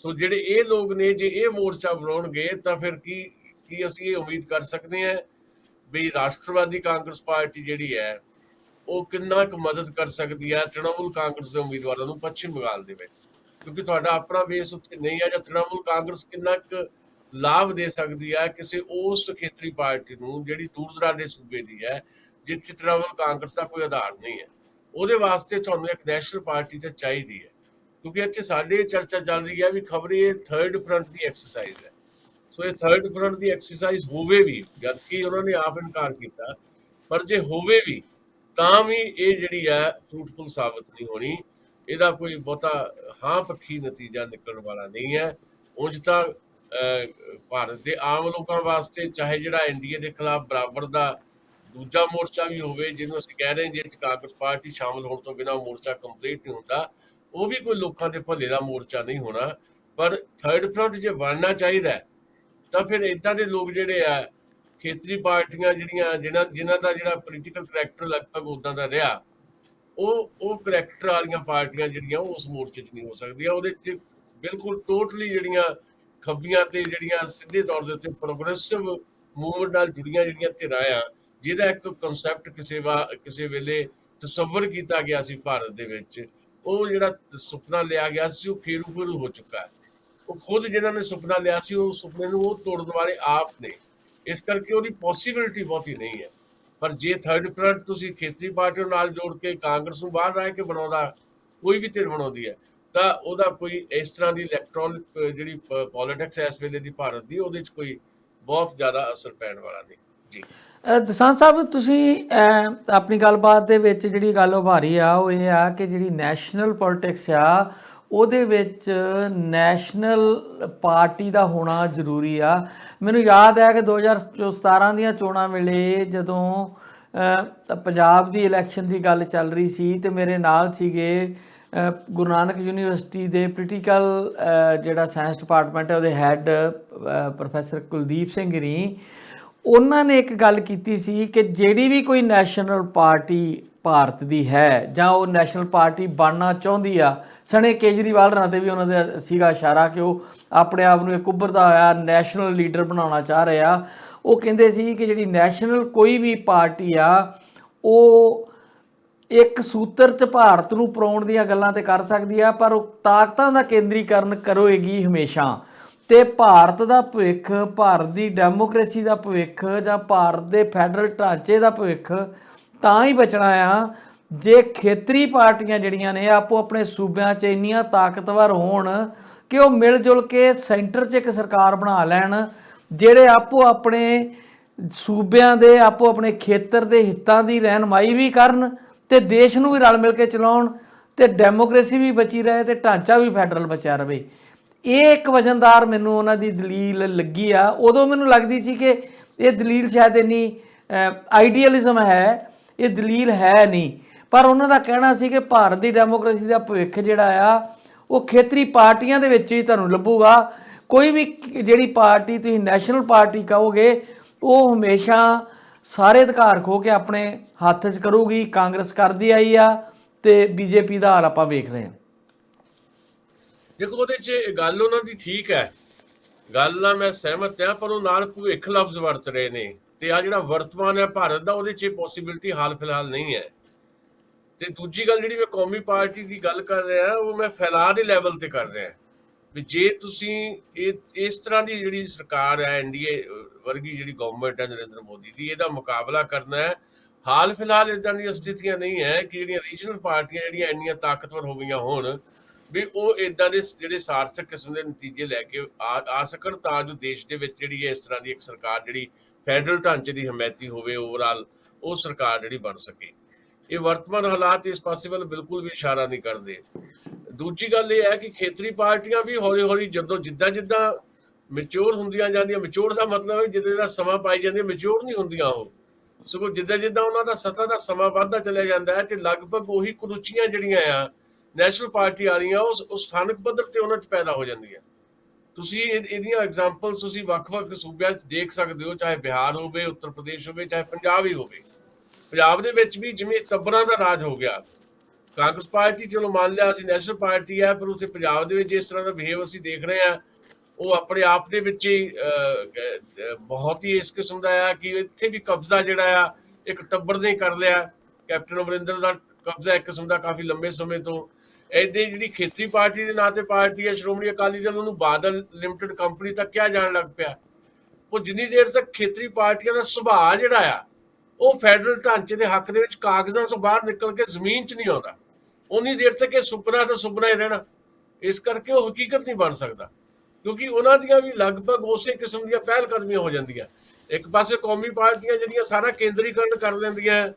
ਸੋ ਜਿਹੜੇ ਇਹ ਲੋਕ ਨੇ, ਜੇ ਇਹ ਮੋਰਚਾ ਬਣਾਉਣਗੇ, ਤਾਂ ਫਿਰ ਕੀ ਅਸੀਂ ਇਹ ਉਮੀਦ ਕਰ ਸਕਦੇ ਹਾਂ ਵੀ ਰਾਸ਼ਟਰਵਾਦੀ ਕਾਂਗਰਸ ਪਾਰਟੀ ਜਿਹੜੀ ਹੈ ਉਹ ਕਿੰਨਾ ਕੁ ਮਦਦ ਕਰ ਸਕਦੀ ਹੈ ਤ੍ਰਿਣਮੂਲ ਕਾਂਗਰਸ ਦੇ ਉਮੀਦਵਾਰਾਂ ਨੂੰ ਪੱਛਮੀ ਬੰਗਾਲ ਦੇ ਵਿੱਚ, ਕਿਉਂਕਿ ਤੁਹਾਡਾ ਆਪਣਾ ਬੇਸ ਉੱਥੇ ਨਹੀਂ ਹੈ, ਜਾਂ ਤ੍ਰਿਣਮੂਲ ਕਾਂਗਰਸ ਕਿੰਨਾ ਕੁ ਲਾਭ ਦੇ ਸਕਦੀ ਹੈ ਕਿਸੇ ਉਸ ਖੇਤਰੀ ਪਾਰਟੀ ਨੂੰ ਜਿਹੜੀ ਦੂਰ ਦਰਾਡੇ ਸੂਬੇ ਦੀ ਹੈ, ਜਿੱਥੇ ਤ੍ਰਿਣਮੂਲ ਕਾਂਗਰਸ ਦਾ ਕੋਈ ਆਧਾਰ ਨਹੀਂ ਹੈ। ਉਹਦੇ ਵਾਸਤੇ ਤੁਹਾਨੂੰ ਇੱਕ ਨੈਸ਼ਨਲ ਪਾਰਟੀ ਤਾਂ ਚਾਹੀਦੀ ਹੈ, ਕਿਉਂਕਿ ਇੱਥੇ ਸਾਡੇ ਚਰਚਾ ਚੱਲ ਰਹੀ ਹੈ ਵੀ ਖਬਰੇ ਇਹ ਥਰਡ ਫਰੰਟ ਦੀ ਐਕਸਰਸਾਈਜ਼ ਹੈ। ਸੋ ਇਹ ਥਰਡ ਫਰੰਟ ਦੀ ਐਕਸਰਸਾਈਜ਼ ਹੋਵੇ ਵੀ, ਜਦਕਿ ਉਹਨਾਂ ਨੇ ਆਪ ਇਨਕਾਰ ਕੀਤਾ, ਪਰ ਜੇ ਹੋਵੇ ਵੀ ਤਾਂ ਵੀ ਇਹ ਜਿਹੜੀ ਹੈ ਫਰੂਟਫੁਲ ਸਾਬਤ ਨਹੀਂ ਹੋਣੀ। ਇਹਦਾ ਕੋਈ ਬਹੁਤਾ ਹਾਂ ਪੱਖੀ ਨਤੀਜਾ ਨਿਕਲਣ ਵਾਲਾ ਨਹੀਂ ਹੈ। ਉਂਝ ਤਾਂ ਭਾਰਤ ਦੇ ਆਮ ਲੋਕਾਂ ਵਾਸਤੇ ਚਾਹੇ ਜਿਹੜਾ ਐਨਡੀਏ ਦੇ ਖਿਲਾਫ ਬਰਾਬਰ ਦਾ ਦੂਜਾ ਮੋਰਚਾ ਵੀ ਹੋਵੇ, ਜਿਹਨੂੰ ਅਸੀਂ ਕਹਿ ਰਹੇ ਹਾਂ ਜਿਸ ਕਾਂਗਰਸ ਪਾਰਟੀ ਸ਼ਾਮਲ ਹੋਣ ਤੋਂ ਬਿਨਾਂ ਮੋਰਚਾ ਕੰਪਲੀਟ ਨਹੀਂ ਹੁੰਦਾ, ਉਹ ਵੀ ਕੋਈ ਲੋਕਾਂ ਦੇ ਭਲੇ ਦਾ ਮੋਰਚਾ ਨਹੀਂ ਹੋਣਾ। ਪਰ ਥਰਡ ਫਰੰਟ ਜੇ ਬਣਨਾ ਚਾਹੀਦਾ ਤਾਂ ਫਿਰ ਇੱਦਾਂ ਦੇ ਲੋਕ ਜਿਹੜੇ ਆ, ਖੇਤਰੀ ਪਾਰਟੀਆਂ ਜਿਹੜੀਆਂ ਜਿਨ੍ਹਾਂ ਦਾ ਜਿਹੜਾ ਪੋਲੀਟੀਕਲ ਕਰੈਕਟਰ ਲਗਭਗ ਉੱਦਾਂ ਦਾ ਰਿਹਾ, ਉਹ ਕਰੈਕਟਰ ਵਾਲੀਆਂ ਪਾਰਟੀਆਂ ਜਿਹੜੀਆਂ ਉਸ ਮੋਰਚੇ 'ਚ ਨਹੀਂ ਹੋ ਸਕਦੀਆਂ। ਉਹਦੇ 'ਚ ਬਿਲਕੁਲ ਟੋਟਲੀ ਜਿਹੜੀਆਂ ਖੱਬੀਆਂ ਤੇ ਜਿਹੜੀਆਂ ਸਿੱਧੇ ਤੌਰ ਦੇ ਉੱਤੇ ਪ੍ਰੋਗਰੈਸਿਵ ਮੂਵਮੈਂਟ ਨਾਲ ਜੁੜੀਆਂ ਜਿਹੜੀਆਂ ਧਿਰਾਂ ਆ, ਜਿਹਦਾ ਇੱਕ ਕਨਸੈਪਟ ਕਿਸੇ ਵੇਲੇ ਤਸੱਵਰ ਕੀਤਾ ਗਿਆ ਸੀ ਭਾਰਤ ਦੇ ਵਿੱਚ, ਉਹ ਜਿਹੜਾ ਸੁਪਨਾ ਲਿਆ ਗਿਆ ਸੀ ਉਹ ਫੇਰੂ ਹੋ ਚੁੱਕਾ ਹੈ। ਉਹ ਖੁਦ ਜਿਨ੍ਹਾਂ ਨੇ ਸੁਪਨਾ ਲਿਆ ਸੀ ਉਹ ਸੁਪਨੇ ਨੂੰ ਉਹ ਤੋੜਨ ਵਾਲੇ ਆਪ ਨੇ, ਇਸ ਕਰਕੇ ਉਹਦੀ ਪੋਸੀਬਿਲਿਟੀ ਬਹੁਤੀ ਨਹੀਂ ਹੈ। ਪਰ ਜੇ ਥਰਡ ਫਰੰਟ ਤੁਸੀਂ ਖੇਤਰੀ ਪਾਰਟੀ ਨਾਲ ਜੋੜ ਕੇ ਕਾਂਗਰਸ ਨੂੰ ਬਾਹਰ ਰਹਿ ਕੇ ਬਣਾਉਂਦਾ, ਕੋਈ ਵੀ ਧਿਰ ਬਣਾਉਂਦੀ ਹੈ, ਤਾਂ ਉਹਦਾ ਕੋਈ ਇਸ ਤਰ੍ਹਾਂ ਦੀ ਇਲੈਕਟ੍ਰੋਨਿਕ ਜਿਹੜੀ ਪੋਲਿਟਿਕਸ ਹੈ ਇਸ ਵੇਲੇ ਦੀ ਭਾਰਤ ਦੀ, ਉਹਦੇ 'ਚ ਕੋਈ ਬਹੁਤ ਜ਼ਿਆਦਾ ਅਸਰ ਪੈਣ ਵਾਲਾ ਨਹੀਂ ਜੀ। ਦਸਾਂਝ ਸਾਹਿਬ, ਤੁਸੀਂ ਆਪਣੀ ਗੱਲਬਾਤ ਦੇ ਵਿੱਚ ਜਿਹੜੀ ਗੱਲ ਉਭਾਰੀ ਆ ਉਹ ਇਹ ਆ ਕਿ ਜਿਹੜੀ ਨੈਸ਼ਨਲ ਪੋਲਿਟਿਕਸ ਆ ਉਹਦੇ ਵਿੱਚ ਨੈਸ਼ਨਲ ਪਾਰਟੀ ਦਾ ਹੋਣਾ ਜ਼ਰੂਰੀ ਆ। ਮੈਨੂੰ ਯਾਦ ਹੈ ਕਿ 2017 ਦੀਆਂ ਚੋਣਾਂ ਵੇਲੇ ਜਦੋਂ ਪੰਜਾਬ ਦੀ ਇਲੈਕਸ਼ਨ ਦੀ ਗੱਲ ਚੱਲ ਰਹੀ ਸੀ, ਤੇ ਮੇਰੇ ਨਾਲ ਸੀਗੇ ਗੁਰੂ ਨਾਨਕ ਯੂਨੀਵਰਸਿਟੀ ਦੇ ਪੋਲੀਟੀਕਲ ਜਿਹੜਾ ਸਾਇੰਸ ਡਿਪਾਰਟਮੈਂਟ ਹੈ ਉਹਦੇ ਹੈੱਡ ਪ੍ਰੋਫੈਸਰ ਕੁਲਦੀਪ ਸਿੰਘ ਰੀ। ਉਹਨਾਂ ਨੇ ਇੱਕ ਗੱਲ ਕੀਤੀ ਸੀ ਕਿ ਜਿਹੜੀ ਵੀ ਕੋਈ ਨੈਸ਼ਨਲ ਪਾਰਟੀ ਭਾਰਤ ਦੀ ਹੈ ਜਾਂ ਉਹ ਨੈਸ਼ਨਲ ਪਾਰਟੀ ਬਣਨਾ ਚਾਹੁੰਦੀ ਆ, ਸਣੇ ਕੇਜਰੀਵਾਲ ਰਾਂ 'ਤੇ ਵੀ ਉਹਨਾਂ ਦਾ ਸੀਗਾ ਇਸ਼ਾਰਾ ਕਿ ਉਹ ਆਪਣੇ ਆਪ ਨੂੰ ਇੱਕ ਉੱਭਰਦਾ ਹੋਇਆ ਨੈਸ਼ਨਲ ਲੀਡਰ ਬਣਾਉਣਾ ਚਾਹ ਰਹੇ ਆ। ਉਹ ਕਹਿੰਦੇ ਸੀ ਕਿ ਜਿਹੜੀ ਨੈਸ਼ਨਲ ਕੋਈ ਵੀ ਪਾਰਟੀ ਆ ਉਹ ਇੱਕ ਸੂਤਰ 'ਚ ਭਾਰਤ ਨੂੰ ਪਰਾਉਣ ਦੀਆਂ ਗੱਲਾਂ ਤੇ ਕਰ ਸਕਦੀ ਆ, ਪਰ ਉਹ ਤਾਕਤਾਂ ਦਾ ਕੇਂਦਰੀਕਰਨ ਕਰੇਗੀ ਹਮੇਸ਼ਾ। ਤੇ ਭਾਰਤ ਦਾ ਭਵਿੱਖ, ਭਾਰਤ ਦੀ ਡੈਮੋਕ੍ਰੇਸੀ ਦਾ ਭਵਿੱਖ ਜਾਂ ਭਾਰਤ ਦੇ ਫੈਡਰਲ ਢਾਂਚੇ ਦਾ ਭਵਿੱਖ ਤਾਂ ਹੀ ਬਚਣਾ ਆ ਜੇ ਖੇਤਰੀ ਪਾਰਟੀਆਂ ਜਿਹੜੀਆਂ ਨੇ ਆਪੋ ਆਪਣੇ ਸੂਬਿਆਂ 'ਚ ਇੰਨੀਆਂ ਤਾਕਤਵਰ ਹੋਣ ਕਿ ਉਹ ਮਿਲ ਜੁਲ ਕੇ ਸੈਂਟਰ 'ਚ ਇੱਕ ਸਰਕਾਰ ਬਣਾ ਲੈਣ, ਜਿਹੜੇ ਆਪੋ ਆਪਣੇ ਸੂਬਿਆਂ ਦੇ ਆਪੋ ਆਪਣੇ ਖੇਤਰ ਦੇ ਹਿੱਤਾਂ ਦੀ ਰਹਿਨਮਾਈ ਵੀ ਕਰਨ ਤੇ ਦੇਸ਼ ਨੂੰ ਵੀ ਰਲ ਮਿਲ ਕੇ ਚਲਾਉਣ, ਤੇ ਡੈਮੋਕ੍ਰੇਸੀ ਵੀ ਬਚੀ ਰਹੇ ਤੇ ਢਾਂਚਾ ਵੀ ਫੈਡਰਲ ਬਚਿਆ ਰਹੇ। ਇਹ ਇੱਕ ਵਜ਼ਨਦਾਰ ਮੈਨੂੰ ਉਹਨਾਂ ਦੀ ਦਲੀਲ ਲੱਗੀ ਆ। ਉਦੋਂ ਮੈਨੂੰ ਲੱਗਦੀ ਸੀ ਕਿ ਇਹ ਦਲੀਲ ਸ਼ਾਇਦ ਇੰਨੀ ਆਈਡੀਅਲਿਜ਼ਮ ਹੈ, ਇਹ ਦਲੀਲ ਹੈ ਨਹੀਂ। ਪਰ ਉਹਨਾਂ ਦਾ ਕਹਿਣਾ ਸੀ ਕਿ ਭਾਰਤ ਦੀ ਡੈਮੋਕ੍ਰੇਸੀ ਦਾ ਭਵਿੱਖ ਜਿਹੜਾ ਆ ਉਹ ਖੇਤਰੀ ਪਾਰਟੀਆਂ ਦੇ ਵਿੱਚ ਹੀ ਤੁਹਾਨੂੰ ਲੱਭੂਗਾ। ਕੋਈ ਵੀ ਜਿਹੜੀ ਪਾਰਟੀ ਤੁਸੀਂ ਨੈਸ਼ਨਲ ਪਾਰਟੀ ਕਹੋਗੇ ਉਹ ਹਮੇਸ਼ਾ ਸਾਰੇ ਅਧਿਕਾਰ ਖੋ ਕੇ ਆਪਣੇ ਹੱਥ 'ਚ ਕਰੂਗੀ। ਕਾਂਗਰਸ ਕਰਦੀ ਆਈ ਆ ਤੇ ਬੀਜੇਪੀ ਦਾ ਹਾਲ ਆਪਾਂ ਵੇਖ ਰਹੇ ਹਾਂ। ਦੇਖੋ ਉਹਦੇ 'ਚ ਗੱਲ ਉਹਨਾਂ ਦੀ ਠੀਕ ਹੈ, ਗੱਲ ਨਾਲ ਮੈਂ ਸਹਿਮਤ ਹਾਂ, ਪਰ ਉਹ ਨਾਲ ਭਵਿੱਖ ਲਫ਼ਜ਼ ਵਰਤ ਰਹੇ ਨੇ ਤੇ ਆ ਜਿਹੜਾ ਵਰਤਮਾਨ ਹੈ ਭਾਰਤ ਦਾ ਉਹਦੇ 'ਚ ਪੋਸੀਬਿਲਿਟੀ ਹਾਲ ਫਿਲਹਾਲ ਨਹੀਂ ਹੈ। ਤੇ ਦੂਜੀ ਗੱਲ ਜਿਹੜੀ ਮੈਂ ਕੌਮੀ ਪਾਰਟੀ ਦੀ ਗੱਲ ਕਰ ਰਿਹਾ ਉਹ ਮੈਂ ਫੈਲਾਅ ਦੇ ਲੈਵਲ ਤੇ ਕਰ ਰਿਹਾ ਵੀ ਜੇ ਤੁਸੀਂ ਇਸ ਤਰ੍ਹਾਂ ਦੀ ਜਿਹੜੀ ਸਰਕਾਰ ਹੈ ਐਨਡੀਏ ਵਰਗੀ ਜਿਹੜੀ ਗਵਰਨਮੈਂਟ ਹੈ ਨਰਿੰਦਰ ਮੋਦੀ ਦੀ, ਇਹਦਾ ਮੁਕਾਬਲਾ ਕਰਨਾ ਹੈ, ਹਾਲ ਫਿਲਹਾਲ ਇਦਾਂ ਦੀਆਂ ਸਥਿਤੀਆਂ ਨਹੀਂ ਹੈ ਕਿ ਜਿਹੜੀਆਂ ਰੀਜਨਲ ਪਾਰਟੀਆਂ ਜਿਹੜੀਆਂ ਇੰਨੀਆਂ ਤਾਕਤਵਰ ਹੋ ਗਈਆਂ ਹੋਣ ਵੀ ਉਹ ਇਦਾਂ ਦੇ ਜਿਹੜੇ ਸਾਰਥਕ ਕਿਸਮ ਦੇ ਨਤੀਜੇ ਲੈ ਕੇ ਆ ਸਕਣ ਤਾਂ ਜੋ ਦੇਸ਼ ਦੇ ਵਿੱਚ ਜਿਹੜੀ ਇਸ ਤਰ੍ਹਾਂ ਦੀ ਇੱਕ ਸਰਕਾਰ ਜਿਹੜੀ ਫੈਡਰਲ ਢਾਂਚੇ ਦੀ ਹਮਾਇਤੀ ਹੋਵੇ ਓਵਰਆਲ, ਉਹ ਸਰਕਾਰ ਜਿਹੜੀ ਬਣ ਸਕੇ। ਇਹ ਵਰਤਮਾਨ ਹਾਲਾਤ ਇਸ ਪਾਸੇ ਵੱਲ ਬਿਲਕੁਲ ਵੀ ਇਸ਼ਾਰਾ ਨਹੀਂ ਕਰਦੇ। ਦੂਜੀ ਗੱਲ ਇਹ ਹੈ ਕਿ ਖੇਤਰੀ ਪਾਰਟੀਆਂ ਵੀ ਹੌਲੀ ਹੌਲੀ ਜਿੱਦਾਂ ਮੈਚਿਓਰ ਹੁੰਦੀਆਂ ਜਾਂਦੀਆਂ, ਮੈਚਿਓਰ ਦਾ ਮਤਲਬ ਹੈ ਜਿੱਦਾਂ ਦਾ ਸਮਾਂ ਪਾਈ ਜਾਂਦੀਆਂ, ਮੈਚਿਓਰ ਨਹੀਂ ਹੁੰਦੀਆਂ ਉਹ, ਸਗੋਂ ਜਿੱਦਾਂ ਉਹਨਾਂ ਦਾ ਸੱਤਾ ਦਾ ਸਮਾਂ ਵੱਧਦਾ ਚਲਿਆ ਜਾਂਦਾ ਹੈ ਤੇ ਲਗਭਗ ਉਹੀ ਕੁਰੁਚੀਆਂ ਜਿਹੜੀਆਂ ਆ ਨੈਸ਼ਨਲ ਪਾਰਟੀ ਵਾਲੀਆਂ ਉਹ ਸਥਾਨਕ ਪੱਧਰ ਤੇ ਉਹਨਾਂ 'ਚ ਪੈਦਾ ਹੋ ਜਾਂਦੀਆਂ। ਤੁਸੀਂ ਇਹਦੀਆਂ ਐਗਜ਼ਾਮਪਲ ਤੁਸੀਂ ਵੱਖ-ਵੱਖ ਸੂਬਿਆਂ 'ਚ ਦੇਖ ਸਕਦੇ ਹੋ, ਚਾਹੇ ਬਿਹਾਰ ਹੋਵੇ, ਉੱਤਰ ਪ੍ਰਦੇਸ਼ ਹੋਵੇ, ਚਾਹੇ ਪੰਜਾਬ ਹੀ ਹੋਵੇ। ਪੰਜਾਬ ਦੇ ਵਿੱਚ ਵੀ ਜਿਵੇਂ ਟੱਬਰਾਂ ਦਾ ਰਾਜ ਹੋ ਗਿਆ, ਕਾਂਗਰਸ ਪਾਰਟੀ ਚਲੋ ਮੰਨ ਲਿਆ ਅਸੀਂ ਨੈਸ਼ਨਲ ਪਾਰਟੀ ਹੈ, ਪਰ ਉੱਥੇ ਪੰਜਾਬ ਦੇ ਵਿੱਚ ਇਸ ਤਰ੍ਹਾਂ ਦਾ ਬਿਹੇਵ ਅਸੀਂ ਦੇਖ ਰਹੇ ਹਾਂ ਉਹ ਆਪਣੇ ਆਪ ਦੇ ਵਿੱਚ ਹੀ ਬਹੁਤ ਹੀ ਇਸ ਕਿਸਮ ਦਾ ਆ ਕਿ ਇੱਥੇ ਵੀ ਕਬਜ਼ਾ ਜਿਹੜਾ ਆ ਇੱਕ ਟੱਬਰ ਨੇ ਕਰ ਲਿਆ। ਕੈਪਟਨ ਅਮਰਿੰਦਰ ਦਾ ਕਬਜ਼ਾ ਇੱਕ ਕਿਸਮ ਦਾ ਕਾਫੀ ਲੰਬੇ ਸਮੇਂ ਤੋਂ। ਇਹਦੇ ਜਿਹੜੀ ਖੇਤਰੀ ਪਾਰਟੀ ਦੇ ਨਾਂ ਤੇ ਪਾਰਟੀ ਹੈ ਸ਼੍ਰੋਮਣੀ ਅਕਾਲੀ ਦਲ, ਉਹਨੂੰ ਬਾਦਲ ਲਿਮਟਿਡ ਕੰਪਨੀ ਤੱਕ ਕਿਹਾ ਜਾਣ ਲੱਗ ਪਿਆ। ਉਹ ਜਿੰਨੀ ਦੇਰ ਤੱਕ ਖੇਤਰੀ ਪਾਰਟੀਆਂ ਦਾ ਸੁਭਾਅ ਜਿਹੜਾ ਆ ਉਹ ਫੈਡਰਲ ਢਾਂਚੇ ਦੇ ਹੱਕ ਦੇ ਵਿੱਚ ਕਾਗਜ਼ਾਂ ਤੋਂ ਬਾਹਰ ਨਿਕਲ ਕੇ ਜ਼ਮੀਨ 'ਚ ਨਹੀਂ ਆਉਂਦਾ, ਉਨੀ ਦੇਰ ਤੱਕ ਇਹ ਸੁਪਨਾ ਤਾਂ ਸੁਪਨਾ ਹੀ ਰਹਿਣਾ। ਇਸ ਕਰਕੇ ਉਹ ਹਕੀਕਤ ਨਹੀਂ ਬਣ ਸਕਦਾ, ਕਿਉਂਕਿ ਉਹਨਾਂ ਦੀਆਂ ਵੀ ਲਗਭਗ ਉਸੇ ਕਿਸਮ ਦੀਆਂ ਪਹਿਲ ਕਦਮੀਆਂ ਹੋ ਜਾਂਦੀਆਂ। ਇੱਕ ਪਾਸੇ ਕੌਮੀ ਪਾਰਟੀਆਂ ਜਿਹੜੀਆਂ ਸਾਰਾ ਕੇਂਦਰੀਕਰਨ ਕਰ ਲੈਂਦੀਆਂ,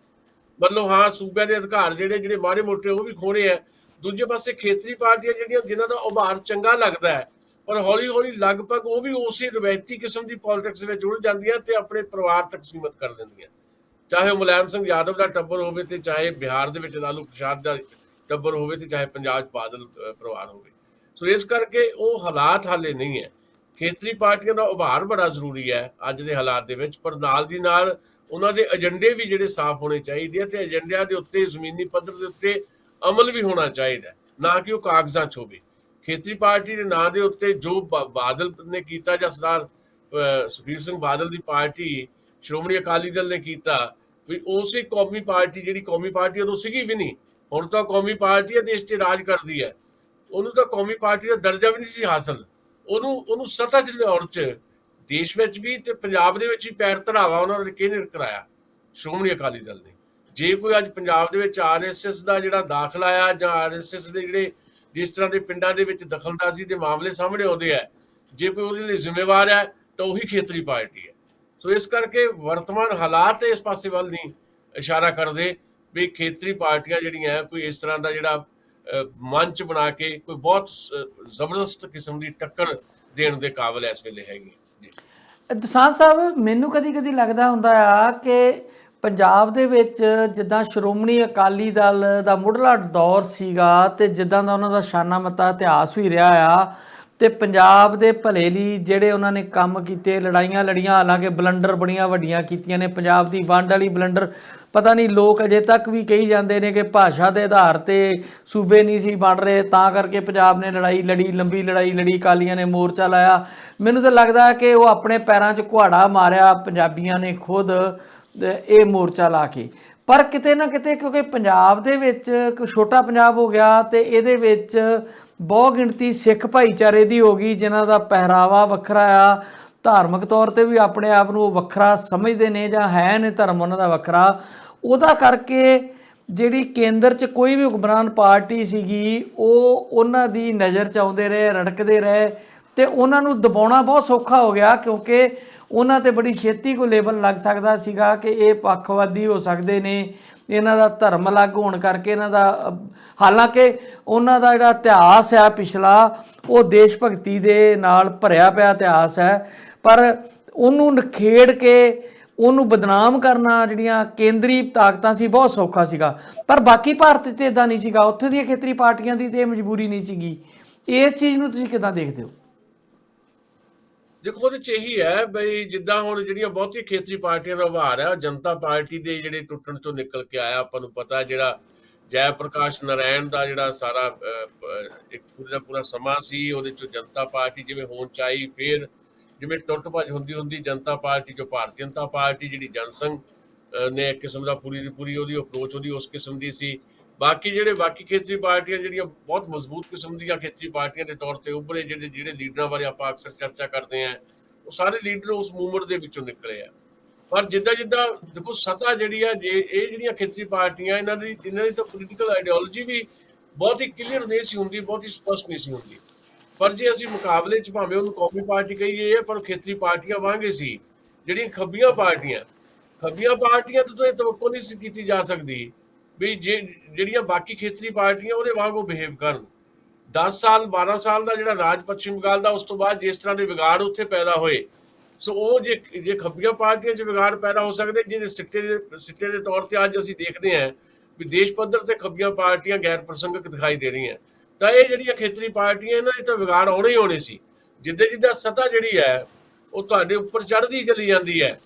ਮਤਲਬ ਹਾਂ ਸੂਬਿਆਂ ਦੇ ਅਧਿਕਾਰ ਜਿਹੜੇ ਮਾੜੇ ਮੋਟੇ ਉਹ ਵੀ ਖੋਣੇ ਆ। ਦੂਜੇ ਪਾਸੇ ਖੇਤਰੀ ਪਾਰਟੀਆਂ ਜਿਹੜੀਆਂ ਜਿਨ੍ਹਾਂ ਦਾ ਉਭਾਰ ਚੰਗਾ ਲੱਗਦਾ ਹੈ ਪਰ ਹੌਲੀ ਹੌਲੀ ਲਗਭਗ ਉਹ ਵੀ ਉਸੇ ਰਵਾਇਤੀ ਕਿਸਮ ਦੀ ਪੋਲਿਟਿਕਸ ਵਿੱਚ ਉਲਝ ਜਾਂਦੀਆਂ ਤੇ ਆਪਣੇ ਪਰਿਵਾਰ ਤੱਕ ਸੀਮਤ ਕਰ ਦਿੰਦੀਆਂ। ਚਾਹੇ ਉਹ ਮੁਲਾਇਮ ਸਿੰਘ ਯਾਦਵ ਦਾ ਟੱਬਰ ਹੋਵੇ ਤੇ ਚਾਹੇ ਬਿਹਾਰ ਦੇ ਵਿੱਚ ਲਾਲੂ ਪ੍ਰਸਾਦ ਦਾ ਟੱਬਰ ਹੋਵੇ ਤੇ ਚਾਹੇ ਪੰਜਾਬ 'ਚ ਬਾਦਲ ਪਰਿਵਾਰ ਹੋਵੇ। ਸੋ ਇਸ ਕਰਕੇ ਉਹ ਹਾਲਾਤ ਹਾਲੇ ਨਹੀਂ ਹੈ। ਖੇਤਰੀ ਪਾਰਟੀਆਂ ਦਾ ਉਭਾਰ ਬੜਾ ਜ਼ਰੂਰੀ ਹੈ ਅੱਜ ਦੇ ਹਾਲਾਤ ਦੇ ਵਿੱਚ, ਪਰ ਨਾਲ ਦੀ ਨਾਲ ਉਹਨਾਂ ਦੇ ਏਜੰਡੇ ਵੀ ਜਿਹੜੇ ਸਾਫ਼ ਹੋਣੇ ਚਾਹੀਦੇ ਆ ਤੇ ਏਜੰਡਿਆਂ ਦੇ ਉੱਤੇ ਜ਼ਮੀਨੀ ਪੱਧਰ ਦੇ ਉੱਤੇ ਅਮਲ ਵੀ ਹੋਣਾ ਚਾਹੀਦਾ, ਨਾ ਕਿ ਉਹ ਕਾਗਜ਼ਾਂ 'ਚ ਹੋਵੇ। ਖੇਤਰੀ ਪਾਰਟੀ ਦੇ ਨਾਂ ਦੇ ਉੱਤੇ ਜੋ ਬਾਦਲ ਨੇ ਕੀਤਾ ਜਾਂ ਸਰਦਾਰ ਸੁਖਬੀਰ ਸਿੰਘ ਬਾਦਲ ਦੀ ਪਾਰਟੀ ਸ਼੍ਰੋਮਣੀ ਅਕਾਲੀ ਦਲ ਨੇ ਕੀਤਾ, ਵੀ ਉਸੇ ਕੌਮੀ ਪਾਰਟੀ ਜਿਹੜੀ ਕੌਮੀ ਪਾਰਟੀ ਉਦੋਂ ਸੀਗੀ ਵੀ ਨਹੀਂ, ਹੁਣ ਤਾਂ ਕੌਮੀ ਪਾਰਟੀ ਹੈ, ਦੇਸ਼ 'ਚ ਰਾਜ ਕਰਦੀ ਹੈ, ਉਹਨੂੰ ਤਾਂ ਕੌਮੀ ਪਾਰਟੀ ਦਾ ਦਰਜਾ ਵੀ ਨਹੀਂ ਸੀ ਹਾਸਲ। ਉਹਨੂੰ ਸੱਤਾ 'ਚ ਲਿਆਉਣ 'ਚ ਦੇਸ਼ ਵਿੱਚ ਵੀ ਤੇ ਪੰਜਾਬ ਦੇ ਵਿੱਚ ਵੀ ਪੈਰ ਧਰਾਵਾ ਉਹਨਾਂ ਨੇ ਕਿਹਨੇ ਕਰਾਇਆ? ਸ਼੍ਰੋਮਣੀ ਅਕਾਲੀ ਦਲ ਨੇ। ਜੇ ਕੋਈ ਅੱਜ ਪੰਜਾਬ ਦੇ ਵਿੱਚ RSS ਦਾ ਜਿਹੜਾ ਦਾਖਲਾ ਆ ਜਾਂ RSS ਦੇ ਜਿਹੜੇ ਜਿਸ ਤਰ੍ਹਾਂ ਦੇ ਪਿੰਡਾਂ ਦੇ ਵਿੱਚ ਦਖਲਅੰਦਾਜ਼ੀ ਦੇ ਮਾਮਲੇ ਸਾਹਮਣੇ ਆਉਂਦੇ ਆ, ਜੇ ਕੋਈ ਉਹਦੇ ਲਈ ਜ਼ਿੰਮੇਵਾਰ ਹੈ ਤਾਂ ਉਹੀ ਖੇਤਰੀ ਪਾਰਟੀ ਹੈ। ਸੋ ਇਸ ਕਰਕੇ ਵਰਤਮਾਨ ਹਾਲਾਤ ਇਸ ਪਾਸੇ ਵੱਲ ਨਹੀਂ ਇਸ਼ਾਰਾ ਕਰਦੇ ਵੀ ਖੇਤਰੀ ਪਾਰਟੀਆਂ ਜਿਹੜੀਆਂ ਕੋਈ ਇਸ ਤਰ੍ਹਾਂ ਦਾ ਜਿਹੜਾ ਮੰਚ ਬਣਾ ਕੇ ਕੋਈ ਬਹੁਤ ਜ਼ਬਰਦਸਤ ਕਿਸਮ ਦੀ ਟੱਕਰ ਦੇਣ ਦੇ ਕਾਬਿਲ ਇਸ ਵੇਲੇ ਹੈਗੀ। ਦਸਾਂਝ ਸਾਹਿਬ, ਮੈਨੂੰ ਕਦੀ ਕਦੀ ਲੱਗਦਾ ਹੁੰਦਾ ਆ ਕਿ ਪੰਜਾਬ ਦੇ ਵਿੱਚ ਜਿੱਦਾਂ ਸ਼੍ਰੋਮਣੀ ਅਕਾਲੀ ਦਲ ਦਾ ਮੁੱਢਲਾ ਦੌਰ ਸੀਗਾ ਤੇ ਜਿੱਦਾਂ ਦਾ ਉਹਨਾਂ ਦਾ ਸ਼ਾਨਾ ਮੱਤਾ ਇਤਿਹਾਸ ਵੀ ਰਿਹਾ ਆ ਤੇ ਪੰਜਾਬ ਦੇ ਭਲੇ ਲਈ ਜਿਹੜੇ ਉਹਨਾਂ ਨੇ ਕੰਮ ਕੀਤੇ, ਲੜਾਈਆਂ ਲੜੀਆਂ, ਹਾਲਾਂਕਿ ਬਲੰਡਰ ਬੜੀਆਂ ਵੱਡੀਆਂ ਕੀਤੀਆਂ ਨੇ। ਪੰਜਾਬ ਦੀ ਵੰਡ ਵਾਲੀ ਬਲੰਡਰ ਪਤਾ ਨਹੀਂ ਲੋਕ ਅਜੇ ਤੱਕ ਵੀ ਕਹੀ ਜਾਂਦੇ ਨੇ ਕਿ ਭਾਸ਼ਾ ਦੇ ਆਧਾਰ ਤੇ ਸੂਬੇ ਨਹੀਂ ਸੀ ਬਣ ਰਹੇ, ਤਾਂ ਕਰਕੇ ਪੰਜਾਬ ਨੇ ਲੜਾਈ ਲੜੀ, ਲੰਬੀ ਲੜਾਈ ਲੜੀ, ਅਕਾਲੀਆਂ ਨੇ ਮੋਰਚਾ ਲਾਇਆ। ਮੈਨੂੰ ਤਾਂ ਲੱਗਦਾ ਕਿ ਉਹ ਆਪਣੇ ਪੈਰਾਂ 'ਚ ਕੁਹਾੜਾ ਮਾਰਿਆ ਪੰਜਾਬੀਆਂ ਨੇ ਖੁਦ ਇਹ ਮੋਰਚਾ ਲਾ ਕੇ। ਪਰ ਕਿਤੇ ਨਾ ਕਿਤੇ ਕਿਉਂਕਿ ਪੰਜਾਬ ਦੇ ਵਿੱਚ ਇੱਕ ਛੋਟਾ ਪੰਜਾਬ ਹੋ ਗਿਆ ਤੇ ਇਹਦੇ ਵਿੱਚ ਬਹੁਤ ਗਿਣਤੀ ਸਿੱਖ ਭਾਈਚਾਰੇ ਦੀ ਹੋ ਗਈ ਜਿਨ੍ਹਾਂ ਦਾ ਪਹਿਰਾਵਾ ਵੱਖਰਾ ਆ, ਧਾਰਮਿਕ ਤੌਰ ਤੇ ਵੀ ਆਪਣੇ ਆਪ ਨੂੰ ਉਹ ਵੱਖਰਾ ਸਮਝਦੇ ਨੇ ਜਾਂ ਹੈ ਨੇ ਧਰਮ ਉਹਨਾਂ ਦਾ ਵੱਖਰਾ। ਉਹਦਾ ਕਰਕੇ ਜਿਹੜੀ ਕੇਂਦਰ 'ਚ ਕੋਈ ਵੀ ਹੁਕਮਰਾਨ ਪਾਰਟੀ ਸੀਗੀ ਉਹ ਉਹਨਾਂ ਦੀ ਨਜ਼ਰ 'ਚ ਆਉਂਦੇ ਰਹੇ, ਰੜਕਦੇ ਰਹੇ ਤੇ ਉਹਨਾਂ ਨੂੰ ਦਬਾਉਣਾ ਬਹੁਤ ਸੌਖਾ ਹੋ ਗਿਆ ਕਿਉਂਕਿ ਉਹਨਾਂ 'ਤੇ ਬੜੀ ਛੇਤੀ ਕੋਈ ਲੇਬਲ ਲੱਗ ਸਕਦਾ ਸੀਗਾ ਕਿ ਇਹ ਪੱਖਵਾਦੀ ਹੋ ਸਕਦੇ ਨੇ, ਇਹਨਾਂ ਦਾ ਧਰਮ ਅਲੱਗ ਹੋਣ ਕਰਕੇ ਇਹਨਾਂ ਦਾ, ਹਾਲਾਂਕਿ ਉਹਨਾਂ ਦਾ ਜਿਹੜਾ ਇਤਿਹਾਸ ਆ ਪਿਛਲਾ ਉਹ ਦੇਸ਼ ਭਗਤੀ ਦੇ ਨਾਲ ਭਰਿਆ ਪਿਆ ਇਤਿਹਾਸ ਹੈ, ਪਰ ਉਹਨੂੰ ਨਿਖੇੜ ਕੇ ਉਹਨੂੰ ਬਦਨਾਮ ਕਰਨਾ ਜਿਹੜੀਆਂ ਕੇਂਦਰੀ ਤਾਕਤਾਂ ਸੀ ਬਹੁਤ ਸੌਖਾ ਸੀਗਾ, ਪਰ ਬਾਕੀ ਭਾਰਤ 'ਚ ਇਦਾਂ ਨਹੀਂ ਸੀਗਾ। ਉੱਥੇ ਦੀਆਂ ਖੇਤਰੀ ਪਾਰਟੀਆਂ ਦੀ ਤੇ ਮਜਬੂਰੀ ਨਹੀਂ ਸੀਗੀ। ਇਸ ਚੀਜ਼ ਨੂੰ ਤੁਸੀਂ ਕਿੱਦਾਂ ਦੇਖਦੇ ਹੋ? ਦੇਖੋ, ਉਹਦੇ ਚ ਇਹੀ ਹੈ ਬਈ ਜਿੱਦਾਂ ਹੁਣ ਜਿਹੜੀਆਂ ਬਹੁਤੀ ਖੇਤਰੀ ਪਾਰਟੀਆਂ ਦਾ ਉਭਾਰ ਹੈ, ਉਹ ਜਨਤਾ ਪਾਰਟੀ ਦੇ ਜਿਹੜੇ ਟੁੱਟਣ ਚੋਂ ਨਿਕਲ ਕੇ ਆਇਆ। ਆਪਾਂ ਨੂੰ ਪਤਾ ਜਿਹੜਾ ਜੈ ਪ੍ਰਕਾਸ਼ ਨਾਰਾਇਣ ਦਾ ਜਿਹੜਾ ਸਾਰਾ ਇੱਕ ਪੂਰਾ ਦਾ ਪੂਰਾ ਸਮਾਂ ਸੀ, ਉਹਦੇ ਚੋਂ ਜਨਤਾ ਪਾਰਟੀ ਜਿਵੇਂ ਹੋਂਦ ਚ ਆਈ, ਫਿਰ ਜਿਵੇਂ ਟੁੱਟ ਭੱਜ ਹੁੰਦੀ ਹੁੰਦੀ ਜਨਤਾ ਪਾਰਟੀ ਚੋਂ ਭਾਰਤੀ ਜਨਤਾ ਪਾਰਟੀ ਜਿਹੜੀ ਜਨਸੰਘ ਨੇ ਇੱਕ ਕਿਸਮ ਦਾ ਪੂਰੀ ਦੀ ਪੂਰੀ ਉਹਦੀ ਅਪਰੋਚ ਉਹਦੀ ਉਸ ਕਿਸਮ ਦੀ ਸੀ। ਬਾਕੀ ਖੇਤਰੀ ਪਾਰਟੀਆਂ ਜਿਹੜੀਆਂ ਬਹੁਤ ਮਜ਼ਬੂਤ ਕਿਸਮ ਦੀਆਂ ਖੇਤਰੀ ਪਾਰਟੀਆਂ ਦੇ ਤੌਰ ਤੇ ਉੱਭਰੇ, ਜਿਹੜੇ ਲੀਡਰਾਂ ਬਾਰੇ ਆਪਾਂ ਅਕਸਰ ਚਰਚਾ ਕਰਦੇ ਹਾਂ, ਉਹ ਸਾਰੇ ਲੀਡਰ ਉਸ ਮੂਵਮੈਂਟ ਦੇ ਵਿੱਚੋਂ ਨਿਕਲੇ ਆ। ਪਰ ਜਿੱਦਾਂ ਜਿੱਦਾਂ ਦੇਖੋ ਸੱਤਾ ਜਿਹੜੀ ਆ, ਜੇ ਇਹ ਜਿਹੜੀਆਂ ਖੇਤਰੀ ਪਾਰਟੀਆਂ ਇਹਨਾਂ ਦੀ ਤਾਂ ਪੋਲੀਟੀਕਲ ਆਈਡੀਓਲੋਜੀ ਵੀ ਬਹੁਤ ਹੀ ਕਲੀਅਰ ਨਹੀਂ ਸੀ ਹੁੰਦੀ, ਬਹੁਤ ਹੀ ਸਪਸ਼ਟ ਨਹੀਂ ਸੀ ਹੁੰਦੀ। ਪਰ ਜੇ ਅਸੀਂ ਮੁਕਾਬਲੇ 'ਚ ਭਾਵੇਂ ਉਹਨੂੰ ਕੌਮੀ ਪਾਰਟੀ ਕਹੀਏ, ਪਰ ਖੇਤਰੀ ਪਾਰਟੀਆਂ ਵਾਂਗੇ ਸੀ। ਜਿਹੜੀਆਂ ਖੱਬੀਆਂ ਪਾਰਟੀਆਂ ਤੋਂ ਇਹ ਤਵੱਕੋ ਨਹੀਂ ਸੀ ਕੀਤੀ ਜਾ ਸਕਦੀ ਵੀ ਜਿਹੜੀਆਂ ਬਾਕੀ ਖੇਤਰੀ ਪਾਰਟੀਆਂ ਉਹਦੇ ਵਾਂਗ ਉਹ ਬਿਹੇਵ ਕਰਨ। 10 ਸਾਲ 12 ਸਾਲ ਦਾ ਜਿਹੜਾ ਰਾਜ ਪੱਛਮੀ ਬੰਗਾਲ ਦਾ, ਉਸ ਤੋਂ ਬਾਅਦ ਜਿਸ ਤਰ੍ਹਾਂ ਦੇ ਵਿਗਾੜ ਉੱਥੇ ਪੈਦਾ ਹੋਏ, ਸੋ ਉਹ ਜੇ ਖੱਬੀਆਂ ਪਾਰਟੀਆਂ 'ਚ ਵਿਗਾੜ ਪੈਦਾ ਹੋ ਸਕਦੇ, ਜਿਹਦੇ ਸਿੱਟੇ ਦੇ ਤੌਰ ਤੇ ਅੱਜ ਅਸੀਂ ਦੇਖਦੇ ਹਾਂ ਵੀ ਦੇਸ਼ ਪੱਧਰ ਤੇ ਖੱਬੀਆਂ ਪਾਰਟੀਆਂ ਗੈਰ ਪ੍ਰਸੰਗਕ ਦਿਖਾਈ ਦੇ ਰਹੀਆਂ। ਤਾਂ ਇਹ ਜਿਹੜੀਆਂ ਖੇਤਰੀ ਪਾਰਟੀਆਂ, ਇਹਨਾਂ ਦੇ ਤਾਂ ਵਿਗਾੜ ਆਉਣੇ ਹੀ ਆਉਣੇ ਸੀ। ਜਿੱਦਾਂ ਸੱਤਾ ਜਿਹੜੀ ਹੈ ਉਹ ਤੁਹਾਡੇ ਉੱਪਰ ਚੜ੍ਹਦੀ ਚਲੀ ਜਾਂਦੀ ਹੈ।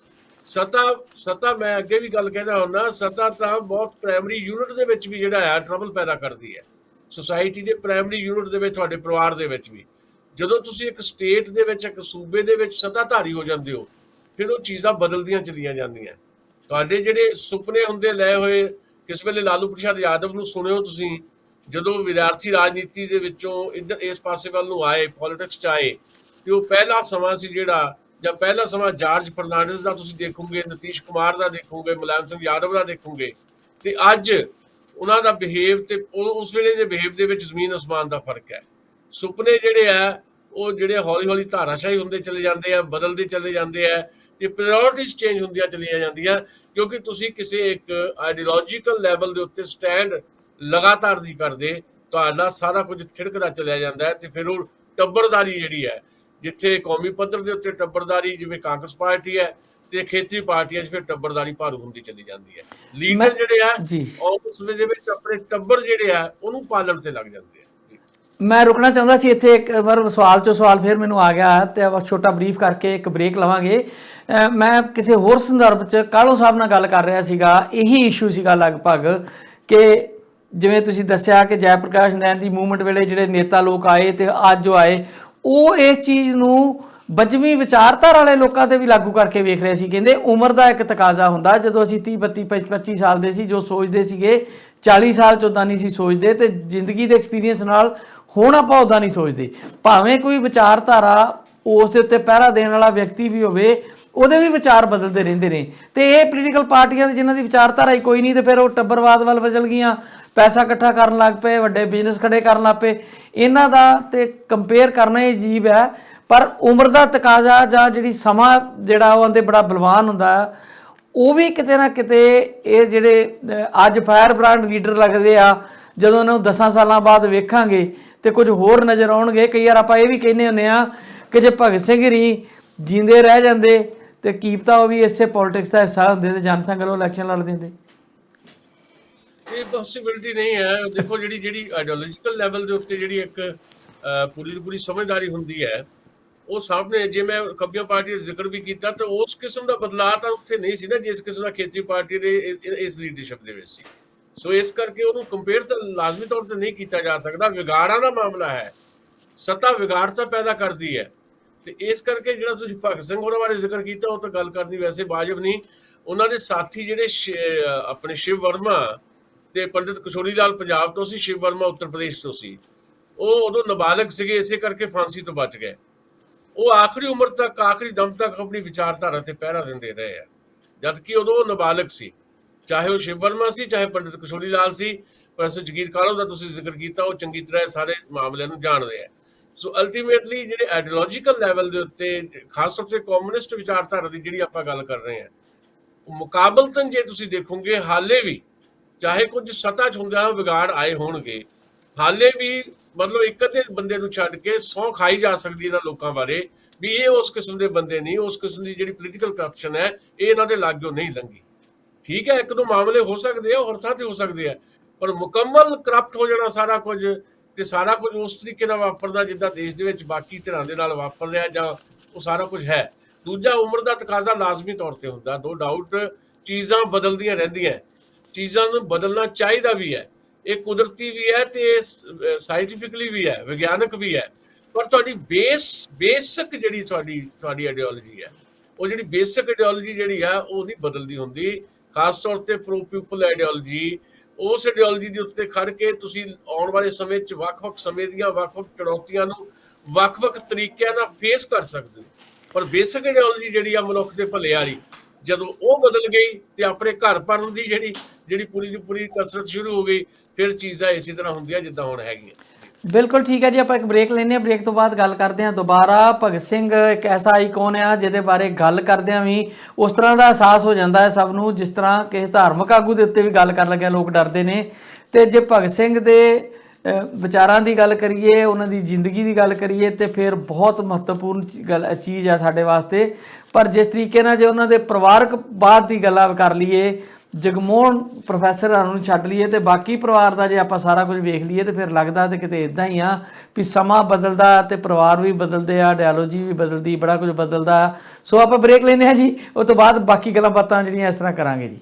ਸੱਤਾ ਮੈਂ ਅੱਗੇ ਵੀ ਗੱਲ ਕਹਿੰਦਾ ਹੁੰਦਾ, ਸੱਤਾ ਤਾਂ ਬਹੁਤ ਪ੍ਰਾਇਮਰੀ ਯੂਨਿਟ ਦੇ ਵਿੱਚ ਵੀ ਜਿਹੜਾ ਹੈ ਟਰਬਲ ਪੈਦਾ ਕਰਦੀ ਹੈ। ਸੁਸਾਇਟੀ ਦੇ ਪ੍ਰਾਇਮਰੀ ਯੂਨਿਟ ਦੇ ਵਿੱਚ, ਤੁਹਾਡੇ ਪਰਿਵਾਰ ਦੇ ਵਿੱਚ ਵੀ। ਜਦੋਂ ਤੁਸੀਂ ਇੱਕ ਸਟੇਟ ਦੇ ਵਿੱਚ, ਇੱਕ ਸੂਬੇ ਦੇ ਵਿੱਚ ਸੱਤਾਧਾਰੀ ਹੋ ਜਾਂਦੇ ਹੋ, ਫਿਰ ਉਹ ਚੀਜ਼ਾਂ ਬਦਲਦੀਆਂ ਚਲੀਆਂ ਜਾਂਦੀਆਂ। ਤੁਹਾਡੇ ਜਿਹੜੇ ਸੁਪਨੇ ਹੁੰਦੇ ਲਏ ਹੋਏ, ਕਿਸ ਵੇਲੇ ਲਾਲੂ ਪ੍ਰਸਾਦ ਯਾਦਵ ਨੂੰ ਸੁਣਿਓ ਤੁਸੀਂ, ਜਦੋਂ ਵਿਦਿਆਰਥੀ ਰਾਜਨੀਤੀ ਦੇ ਵਿੱਚੋਂ ਇੱਧਰ ਇਸ ਪਾਸੇ ਵੱਲ ਨੂੰ ਆਏ, ਪੋਲਿਟਿਕਸ 'ਚ ਆਏ, ਤੇ ਉਹ ਪਹਿਲਾ ਸਮਾਂ ਸੀ ਜਿਹੜਾ, ਜਾਂ ਪਹਿਲਾ ਸਮਾਂ ਜਾਰਜ ਫਰਨਾਂਡਿਸ ਦਾ ਤੁਸੀਂ ਦੇਖੋਗੇ, ਨਤੀਸ਼ ਕੁਮਾਰ ਦਾ ਦੇਖੋਗੇ, ਮੁਲਾਇਮ ਸਿੰਘ ਯਾਦਵ ਦਾ ਦੇਖੋਗੇ, ਤੇ ਅੱਜ ਉਹਨਾਂ ਦਾ ਬਿਹੇਵ ਤੇ ਉਸ ਵੇਲੇ ਦੇ ਬਿਹੇਵ ਦੇ ਵਿੱਚ ਜ਼ਮੀਨ ਅਸਮਾਨ ਦਾ ਫਰਕ ਹੈ। ਸੁਪਨੇ ਜਿਹੜੇ ਆ ਉਹ ਜਿਹੜੇ ਹੌਲੀ ਹੌਲੀ ਧਾਰਾਸ਼ਾਹੀ ਹੁੰਦੇ ਚਲੇ ਜਾਂਦੇ ਆ, ਬਦਲਦੇ ਚਲੇ ਜਾਂਦੇ ਆ, ਤੇ ਪ੍ਰਾਇਓਰਟੀਜ਼ ਚੇਂਜ ਹੁੰਦੀਆਂ ਚਲੀਆਂ ਜਾਂਦੀਆਂ, ਕਿਉਂਕਿ ਤੁਸੀਂ ਕਿਸੇ ਇੱਕ ਆਈਡੀਓਲੋਜੀਕਲ ਲੈਵਲ ਦੇ ਉੱਤੇ ਸਟੈਂਡ ਲਗਾਤਾਰ ਨਹੀਂ ਕਰਦੇ। ਤੁਹਾਡਾ ਸਾਰਾ ਕੁਝ ਥਿੜਕਦਾ ਚਲਿਆ ਜਾਂਦਾ ਹੈ, ਤੇ ਫਿਰ ਉਹ ਟੱਬਰਦਾਰੀ ਜਿਹੜੀ ਹੈ, ਜਿੱਥੇ ਕੌਮੀ ਪੱਧਰ ਦੇ ਉੱਤੇ ਟੱਬਰਦਾਰੀ ਜਿਵੇਂ ਕਾਂਗਰਸ ਪਾਰਟੀ ਹੈ, ਤੇ ਖੇਤਰੀ ਪਾਰਟੀਆਂ 'ਚ ਫਿਰ ਟੱਬਰਦਾਰੀ ਭਾਰੂ ਹੁੰਦੀ ਚਲੀ ਜਾਂਦੀ ਹੈ। ਲੀਡਰ ਜਿਹੜੇ ਆ ਉਸ ਵੇਲੇ ਵਿੱਚ ਆਪਣੇ ਟੱਬਰ ਜਿਹੜੇ ਆ ਉਹਨੂੰ ਪਾਲਣ ਤੇ ਲੱਗ ਜਾਂਦੇ ਆ। ਮੈਂ ਰੁਕਣਾ ਚਾਹੁੰਦਾ ਸੀ ਇੱਥੇ, ਇੱਕ ਵਾਰ ਸਵਾਲ 'ਚੋਂ ਸਵਾਲ ਫਿਰ ਮੈਨੂੰ ਆ ਗਿਆ, ਤੇ ਆਪਾਂ ਛੋਟਾ ਬਰੀਫ ਕਰਕੇ ਇੱਕ ਬ੍ਰੇਕ ਲਵਾਂਗੇ। ਮੈਂ ਕਿਸੇ ਹੋਰ ਸੰਦਰਭ 'ਚ ਕਾਹਲੋਂ ਸਾਹਿਬ ਨਾਲ ਗੱਲ ਕਰ ਰਿਹਾ ਸੀਗਾ, ਇਹੀ ਇਸ਼ੂ ਸੀਗਾ ਲਗਭਗ, ਕਿ ਜਿਵੇਂ ਤੁਸੀਂ ਦੱਸਿਆ ਕਿ ਜੈ ਪ੍ਰਕਾਸ਼ ਨਾਰਾਇਣ ਦੀ ਮੂਵਮੈਂਟ ਵੇਲੇ ਜਿਹੜੇ ਨੇਤਾ ਲੋਕ ਆਏ ਤੇ ਅੱਜ ਜੋ ਆਏ, ਉਹ ਇਸ ਚੀਜ਼ ਨੂੰ ਬਚਵੀਂ ਵਿਚਾਰਧਾਰਾ ਵਾਲੇ ਲੋਕਾਂ ਤੇ ਵੀ ਲਾਗੂ ਕਰਕੇ ਵੇਖ ਰਹੇ ਸੀ। ਕਹਿੰਦੇ ਉਮਰ ਦਾ ਇੱਕ ਤਕਾਜ਼ਾ ਹੁੰਦਾ, ਜਦੋਂ ਅਸੀਂ 30 32 25 ਸਾਲ ਦੇ ਸੀ, ਜੋ ਸੋਚਦੇ ਸੀਗੇ 40 ਸਾਲ 'ਚ ਉੱਦਾਂ ਨਹੀਂ ਸੀ ਸੋਚਦੇ, ਤੇ ਜ਼ਿੰਦਗੀ ਦੇ ਐਕਸਪੀਰੀਅੰਸ ਨਾਲ ਹੁਣ ਆਪਾਂ ਉੱਦਾਂ ਨਹੀਂ ਸੋਚਦੇ। ਭਾਵੇਂ ਕੋਈ ਵਿਚਾਰਧਾਰਾ ਉਸ ਦੇ ਉੱਤੇ ਪਹਿਰਾ ਦੇਣ ਵਾਲਾ ਵਿਅਕਤੀ ਵੀ ਹੋਵੇ, ਉਹਦੇ ਵੀ ਵਿਚਾਰ ਬਦਲਦੇ ਰਹਿੰਦੇ ਨੇ। ਤੇ ਇਹ ਪੋਲੀਟੀਕਲ ਪਾਰਟੀਆਂ ਜਿਨ੍ਹਾਂ ਦੀ ਵਿਚਾਰਧਾਰਾ ਹੀ ਕੋਈ ਨਹੀਂ, ਤੇ ਫਿਰ ਉਹ ਟੱਬਰਵਾਦ ਵੱਲ ਬਦਲ ਗਈਆਂ, ਪੈਸਾ ਇਕੱਠਾ ਕਰਨ ਲੱਗ ਪਏ, ਵੱਡੇ ਬਿਜ਼ਨਸ ਖੜੇ ਕਰਨ ਲੱਗ ਪਏ। ਇਹਨਾਂ ਦਾ ਤੇ ਕੰਪੇਅਰ ਕਰਨਾ ਹੀ ਅਜੀਬ ਹੈ। ਪਰ ਉਮਰ ਦਾ ਤਕਾਜ਼ਾ ਜਾਂ ਜਿਹੜੀ ਸਮਾਂ ਜਿਹੜਾ ਉਹ ਆਂਦੇ ਬੜਾ ਬਲਵਾਨ ਹੁੰਦਾ, ਉਹ ਵੀ ਕਿਤੇ ਨਾ ਕਿਤੇ ਇਹ ਜਿਹੜੇ ਅੱਜ ਫਾਇਰ ਬ੍ਰਾਂਡ ਲੀਡਰ ਲੱਗਦੇ ਆ, ਜਦੋਂ ਇਹਨਾਂ ਨੂੰ 10 ਸਾਲਾਂ ਬਾਅਦ ਵੇਖਾਂਗੇ ਤੇ ਕੁਝ ਹੋਰ ਨਜ਼ਰ ਆਉਣਗੇ। ਕਈ ਵਾਰ ਆਪਾਂ ਇਹ ਵੀ ਕਹਿੰਦੇ ਹੁੰਦੇ ਆ ਕਿ ਜੇ ਭਗਤ ਸਿੰਘ ਹੀ ਜੀਂਦੇ ਰਹਿ ਜਾਂਦੇ ਤੇ ਕੀ ਪਤਾ ਉਹ ਵੀ ਇਸੇ ਪੋਲਿਟਿਕਸ ਦਾ ਹਿੱਸਾ ਹੁੰਦੇ ਤੇ ਜਨਸੰਘ ਵੱਲੋਂ ਇਲੈਕਸ਼ਨ ਲੜ ਦਿੰਦੇ। ਇਹ ਪੋਸੀਬਿਲਿਟੀ ਨਹੀਂ ਹੈ। ਦੇਖੋ, ਜਿਹੜੀ ਆਈਡੀਓਲੋਜੀਕਲ ਲੈਵਲ ਦੇ ਉੱਤੇ ਜਿਹੜੀ ਇੱਕ ਪੂਰੀ ਦੀ ਪੂਰੀ ਸਮਝਦਾਰੀ ਹੁੰਦੀ ਹੈ, ਉਹ ਸਾਹਮਣੇ, ਜੇ ਮੈਂ ਖੱਬੀਆਂ ਪਾਰਟੀ ਦਾ ਜ਼ਿਕਰ ਵੀ ਕੀਤਾ, ਤਾਂ ਉਸ ਕਿਸਮ ਦਾ ਬਦਲਾਅ ਤਾਂ ਉੱਥੇ ਨਹੀਂ ਸੀ ਨਾ ਜਿਸ ਕਿਸਮ ਦਾ ਖੇਤਰੀ ਪਾਰਟੀ ਦੇ ਇਸ ਲੀਡਰਸ਼ਿਪ ਦੇ ਵਿੱਚ ਸੀ। ਸੋ ਇਸ ਕਰਕੇ ਉਹਨੂੰ ਕੰਪੇਅਰ ਤਾਂ ਲਾਜ਼ਮੀ ਤੌਰ ਤੇ ਨਹੀਂ ਕੀਤਾ ਜਾ ਸਕਦਾ। ਵਿਗਾੜਾਂ ਦਾ ਮਾਮਲਾ ਹੈ, ਸੱਤਾ ਵਿਗਾੜ ਤਾਂ ਪੈਦਾ ਕਰਦੀ ਹੈ, ਤੇ ਇਸ ਕਰਕੇ ਜਿਹੜਾ ਤੁਸੀਂ ਭਗਤ ਸਿੰਘ ਹੋਰਾਂ ਬਾਰੇ ਜ਼ਿਕਰ ਕੀਤਾ, ਉਹ ਤਾਂ ਗੱਲ ਕਰਨੀ ਵੈਸੇ ਵਾਜਬ ਨਹੀਂ। ਉਹਨਾਂ ਦੇ ਸਾਥੀ ਜਿਹੜੇ ਆਪਣੇ ਸ਼ਿਵ ਵਰਮਾ ਤੇ ਪੰਡਿਤ ਕਿਸ਼ੋਰੀ ਲਾਲ ਪੰਜਾਬ ਤੋਂ ਸੀ, ਸ਼ਿਵ ਵਰਮਾ ਉੱਤਰ ਪ੍ਰਦੇਸ਼ ਤੋਂ ਸੀ, ਉਹ ਉਦੋਂ ਨਾਬਾਲਗ ਸੀਗੇ, ਇਸੇ ਕਰਕੇ ਫਾਂਸੀ ਤੋਂ ਬਚ ਗਏ। ਉਹ ਆਖਰੀ ਉਮਰ ਤੱਕ, ਆਖਰੀ ਦਮ ਤੱਕ ਆਪਣੀ ਵਿਚਾਰਧਾਰਾ ਤੇ ਪਹਿਰਾ ਦਿੰਦੇ ਰਹੇ ਆ, ਜਦਕਿ ਉਦੋਂ ਉਹ ਨਾਬਾਲਗ ਸੀ। ਚਾਹੇ ਉਹ ਸ਼ਿਵ ਵਰਮਾ ਸੀ, ਚਾਹੇ ਪੰਡਿਤ ਕਿਸ਼ੋਰੀ ਲਾਲ ਸੀ। ਪ੍ਰੋਫੈਸਰ ਜਗੀਰ ਕਾਹਲੋਂ ਦਾ ਤੁਸੀਂ ਜ਼ਿਕਰ ਕੀਤਾ, ਉਹ ਚੰਗੀ ਤਰ੍ਹਾਂ ਸਾਰੇ ਮਾਮਲਿਆਂ ਨੂੰ ਜਾਣਦੇ ਆ। ਸੋ ਅਲਟੀਮੇਟਲੀ ਜਿਹੜੇ ਆਈਡੀਓਲੋਜੀਕਲ ਲੈਵਲ ਦੇ ਉੱਤੇ, ਖਾਸ ਤੌਰ ਤੇ ਕਮਿਊਨਿਸਟ ਵਿਚਾਰਧਾਰਾ ਦੀ ਜਿਹੜੀ ਆਪਾਂ ਗੱਲ ਕਰ ਰਹੇ ਹਾਂ, ਮੁਕਾਬਲਤਨ ਜੇ ਤੁਸੀਂ ਦੇਖੋਗੇ, ਹਾਲੇ ਵੀ ਚਾਹੇ ਕੁਝ ਸੱਤਾ 'ਚ ਹੁੰਦਾ ਵਿਗਾੜ ਆਏ ਹੋਣਗੇ, ਹਾਲੇ ਵੀ ਮਤਲਬ ਇੱਕ ਅੱਧੇ ਬੰਦੇ ਨੂੰ ਛੱਡ ਕੇ ਸਹੁੰ ਖਾਈ ਜਾ ਸਕਦੀ ਇਹਨਾਂ ਲੋਕਾਂ ਬਾਰੇ ਵੀ ਇਹ ਉਸ ਕਿਸਮ ਦੇ ਬੰਦੇ ਨਹੀਂ, ਉਸ ਕਿਸਮ ਦੀ ਜਿਹੜੀ ਪੋਲੀਟੀਕਲ ਕਰਪਸ਼ਨ ਹੈ ਇਹ ਇਹਨਾਂ ਦੇ ਲਾਗਿਓ ਨਹੀਂ ਲੰਘੀ। ਠੀਕ ਹੈ, ਇੱਕ ਦੋ ਮਾਮਲੇ ਹੋ ਸਕਦੇ ਆ, ਹੋਰ ਥਾਂ ਤੇ ਹੋ ਸਕਦੇ ਆ, ਪਰ ਮੁਕੰਮਲ ਕਰਪਟ ਹੋ ਜਾਣਾ ਸਾਰਾ ਕੁਝ, ਤੇ ਸਾਰਾ ਕੁਝ ਉਸ ਤਰੀਕੇ ਨਾਲ ਵਾਪਰਦਾ ਜਿੱਦਾਂ ਦੇਸ਼ ਦੇ ਵਿੱਚ ਬਾਕੀ ਧਿਰਾਂ ਦੇ ਨਾਲ ਵਾਪਰ ਰਿਹਾ, ਜਾਂ ਉਹ ਸਾਰਾ ਕੁਝ ਹੈ। ਦੂਜਾ, ਉਮਰ ਦਾ ਤਕਾਜ਼ਾ ਲਾਜ਼ਮੀ ਤੌਰ ਤੇ ਹੁੰਦਾ, ਨੋ ਡਾਊਟ। ਚੀਜ਼ਾਂ ਬਦਲਦੀਆਂ ਰਹਿੰਦੀਆਂ, ਚੀਜ਼ਾਂ ਨੂੰ ਬਦਲਣਾ ਚਾਹੀਦਾ ਵੀ ਹੈ, ਇਹ ਕੁਦਰਤੀ ਵੀ ਹੈ ਤੇ ਸਾਇੰਟੀਫਿਕਲੀ ਵੀ ਹੈ, ਵਿਗਿਆਨਕ ਵੀ ਹੈ। ਪਰ ਤੁਹਾਡੀ ਬੇਸਿਕ ਜਿਹੜੀ ਤੁਹਾਡੀ ਆਈਡੀਓਲੋਜੀ ਹੈ, ਉਹ ਜਿਹੜੀ ਬੇਸਿਕ ਆਈਡੀਓਲੋਜੀ ਜਿਹੜੀ ਹੈ ਉਹ ਨਹੀਂ ਬਦਲਦੀ ਹੁੰਦੀ। ਖਾਸ ਤੌਰ ਤੇ ਪ੍ਰੋ ਪੀਪਲ ਆਈਡੀਓਲੋਜੀ, ਉਸ ਆਈਡੀਓਲੋਜੀ ਦੇ ਉੱਤੇ ਖੜ ਕੇ ਤੁਸੀਂ ਆਉਣ ਵਾਲੇ ਸਮੇਂ 'ਚ ਵੱਖ-ਵੱਖ ਸਮੇਂ ਦੀਆਂ ਵੱਖ-ਵੱਖ ਚੁਣੌਤੀਆਂ ਨੂੰ ਵੱਖ-ਵੱਖ ਤਰੀਕਿਆਂ ਨਾਲ ਫੇਸ ਕਰ ਸਕਦੇ ਹੋ। ਪਰ ਬੇਸਿਕ ਆਈਡੀਓਲੋਜੀ ਜਿਹੜੀ ਆ ਮਨੁੱਖ ਦੇ ਭਲੇ ਵਾਲੀ, ਜਦੋਂ ਉਹ ਬਦਲ ਗਈ ਤੇ ਆਪਣੇ ਘਰ ਭਰਨ ਦੀ ਜਿਹੜੀ ਪੂਰੀ ਦੀ ਪੂਰੀ ਕਸਰਤ ਸ਼ੁਰੂ ਹੋ ਗਈ, ਫਿਰ ਚੀਜ਼ਾਂ ਇਸੇ ਤਰ੍ਹਾਂ ਹੁੰਦੀਆਂ ਜਿੱਦਾਂ ਹੁਣ ਹੈਗੀਆਂ। ਬਿਲਕੁਲ ਠੀਕ ਹੈ ਜੀ, ਆਪਾਂ ਇੱਕ ਬ੍ਰੇਕ ਲੈਂਦੇ ਹਾਂ, ਬ੍ਰੇਕ ਤੋਂ ਬਾਅਦ ਗੱਲ ਕਰਦੇ ਹਾਂ ਦੁਬਾਰਾ। ਭਗਤ ਸਿੰਘ ਇੱਕ ਐਸਾ ਆਈਕਨ ਆ ਜਿਹਦੇ ਬਾਰੇ ਗੱਲ ਕਰਦਿਆਂ ਵੀ ਉਸ ਤਰ੍ਹਾਂ ਦਾ ਅਹਿਸਾਸ ਹੋ ਜਾਂਦਾ ਹੈ ਸਭ ਨੂੰ, ਜਿਸ ਤਰ੍ਹਾਂ ਕਿਸੇ ਧਾਰਮਿਕ ਆਗੂ ਦੇ ਉੱਤੇ ਵੀ ਗੱਲ ਕਰਨ ਲੱਗਿਆ ਲੋਕ ਡਰਦੇ ਨੇ। ਤੇ ਜੇ ਭਗਤ ਸਿੰਘ ਦੇ ਵਿਚਾਰਾਂ ਦੀ ਗੱਲ ਕਰੀਏ, ਉਹਨਾਂ ਦੀ ਜ਼ਿੰਦਗੀ ਦੀ ਗੱਲ ਕਰੀਏ, ਤੇ ਫਿਰ ਬਹੁਤ ਮਹੱਤਵਪੂਰਨ ਚੀਜ਼ ਹੈ ਸਾਡੇ ਵਾਸਤੇ। ਪਰ ਜਿਸ ਤਰੀਕੇ ਨਾਲ ਜੇ ਉਹਨਾਂ ਦੇ ਪਰਿਵਾਰਕ ਬਾਅਦ ਦੀ ਗੱਲਾਂ ਕਰ ਲਈਏ, ਜਗਮੋਹਨ ਪ੍ਰੋਫੈਸਰ ਨੂੰ ਛੱਡ ਲਈਏ ਤੇ ਬਾਕੀ ਪਰਿਵਾਰ ਦਾ ਜੇ ਆਪਾਂ ਸਾਰਾ ਕੁਝ ਵੇਖ ਲਈਏ, ਤੇ ਫਿਰ ਲੱਗਦਾ ਤੇ ਕਿਤੇ ਇਦਾਂ ਹੀ ਆ ਵੀ ਸਮਾਂ ਬਦਲਦਾ ਤੇ ਪਰਿਵਾਰ ਵੀ ਬਦਲਦੇ ਆ, ਆਈਡੀਓਲੋਜੀ ਵੀ ਬਦਲਦੀ, ਬੜਾ ਕੁਝ ਬਦਲਦਾ। ਸੋ ਆਪਾਂ ਬ੍ਰੇਕ ਲੈਂਦੇ ਹਾਂ ਜੀ, ਉਸ ਤੋਂ ਬਾਅਦ ਬਾਕੀ ਗੱਲਾਂ ਬਾਤਾਂ ਜਿਹੜੀਆਂ ਇਸ ਤਰ੍ਹਾਂ ਕਰਾਂਗੇ ਜੀ।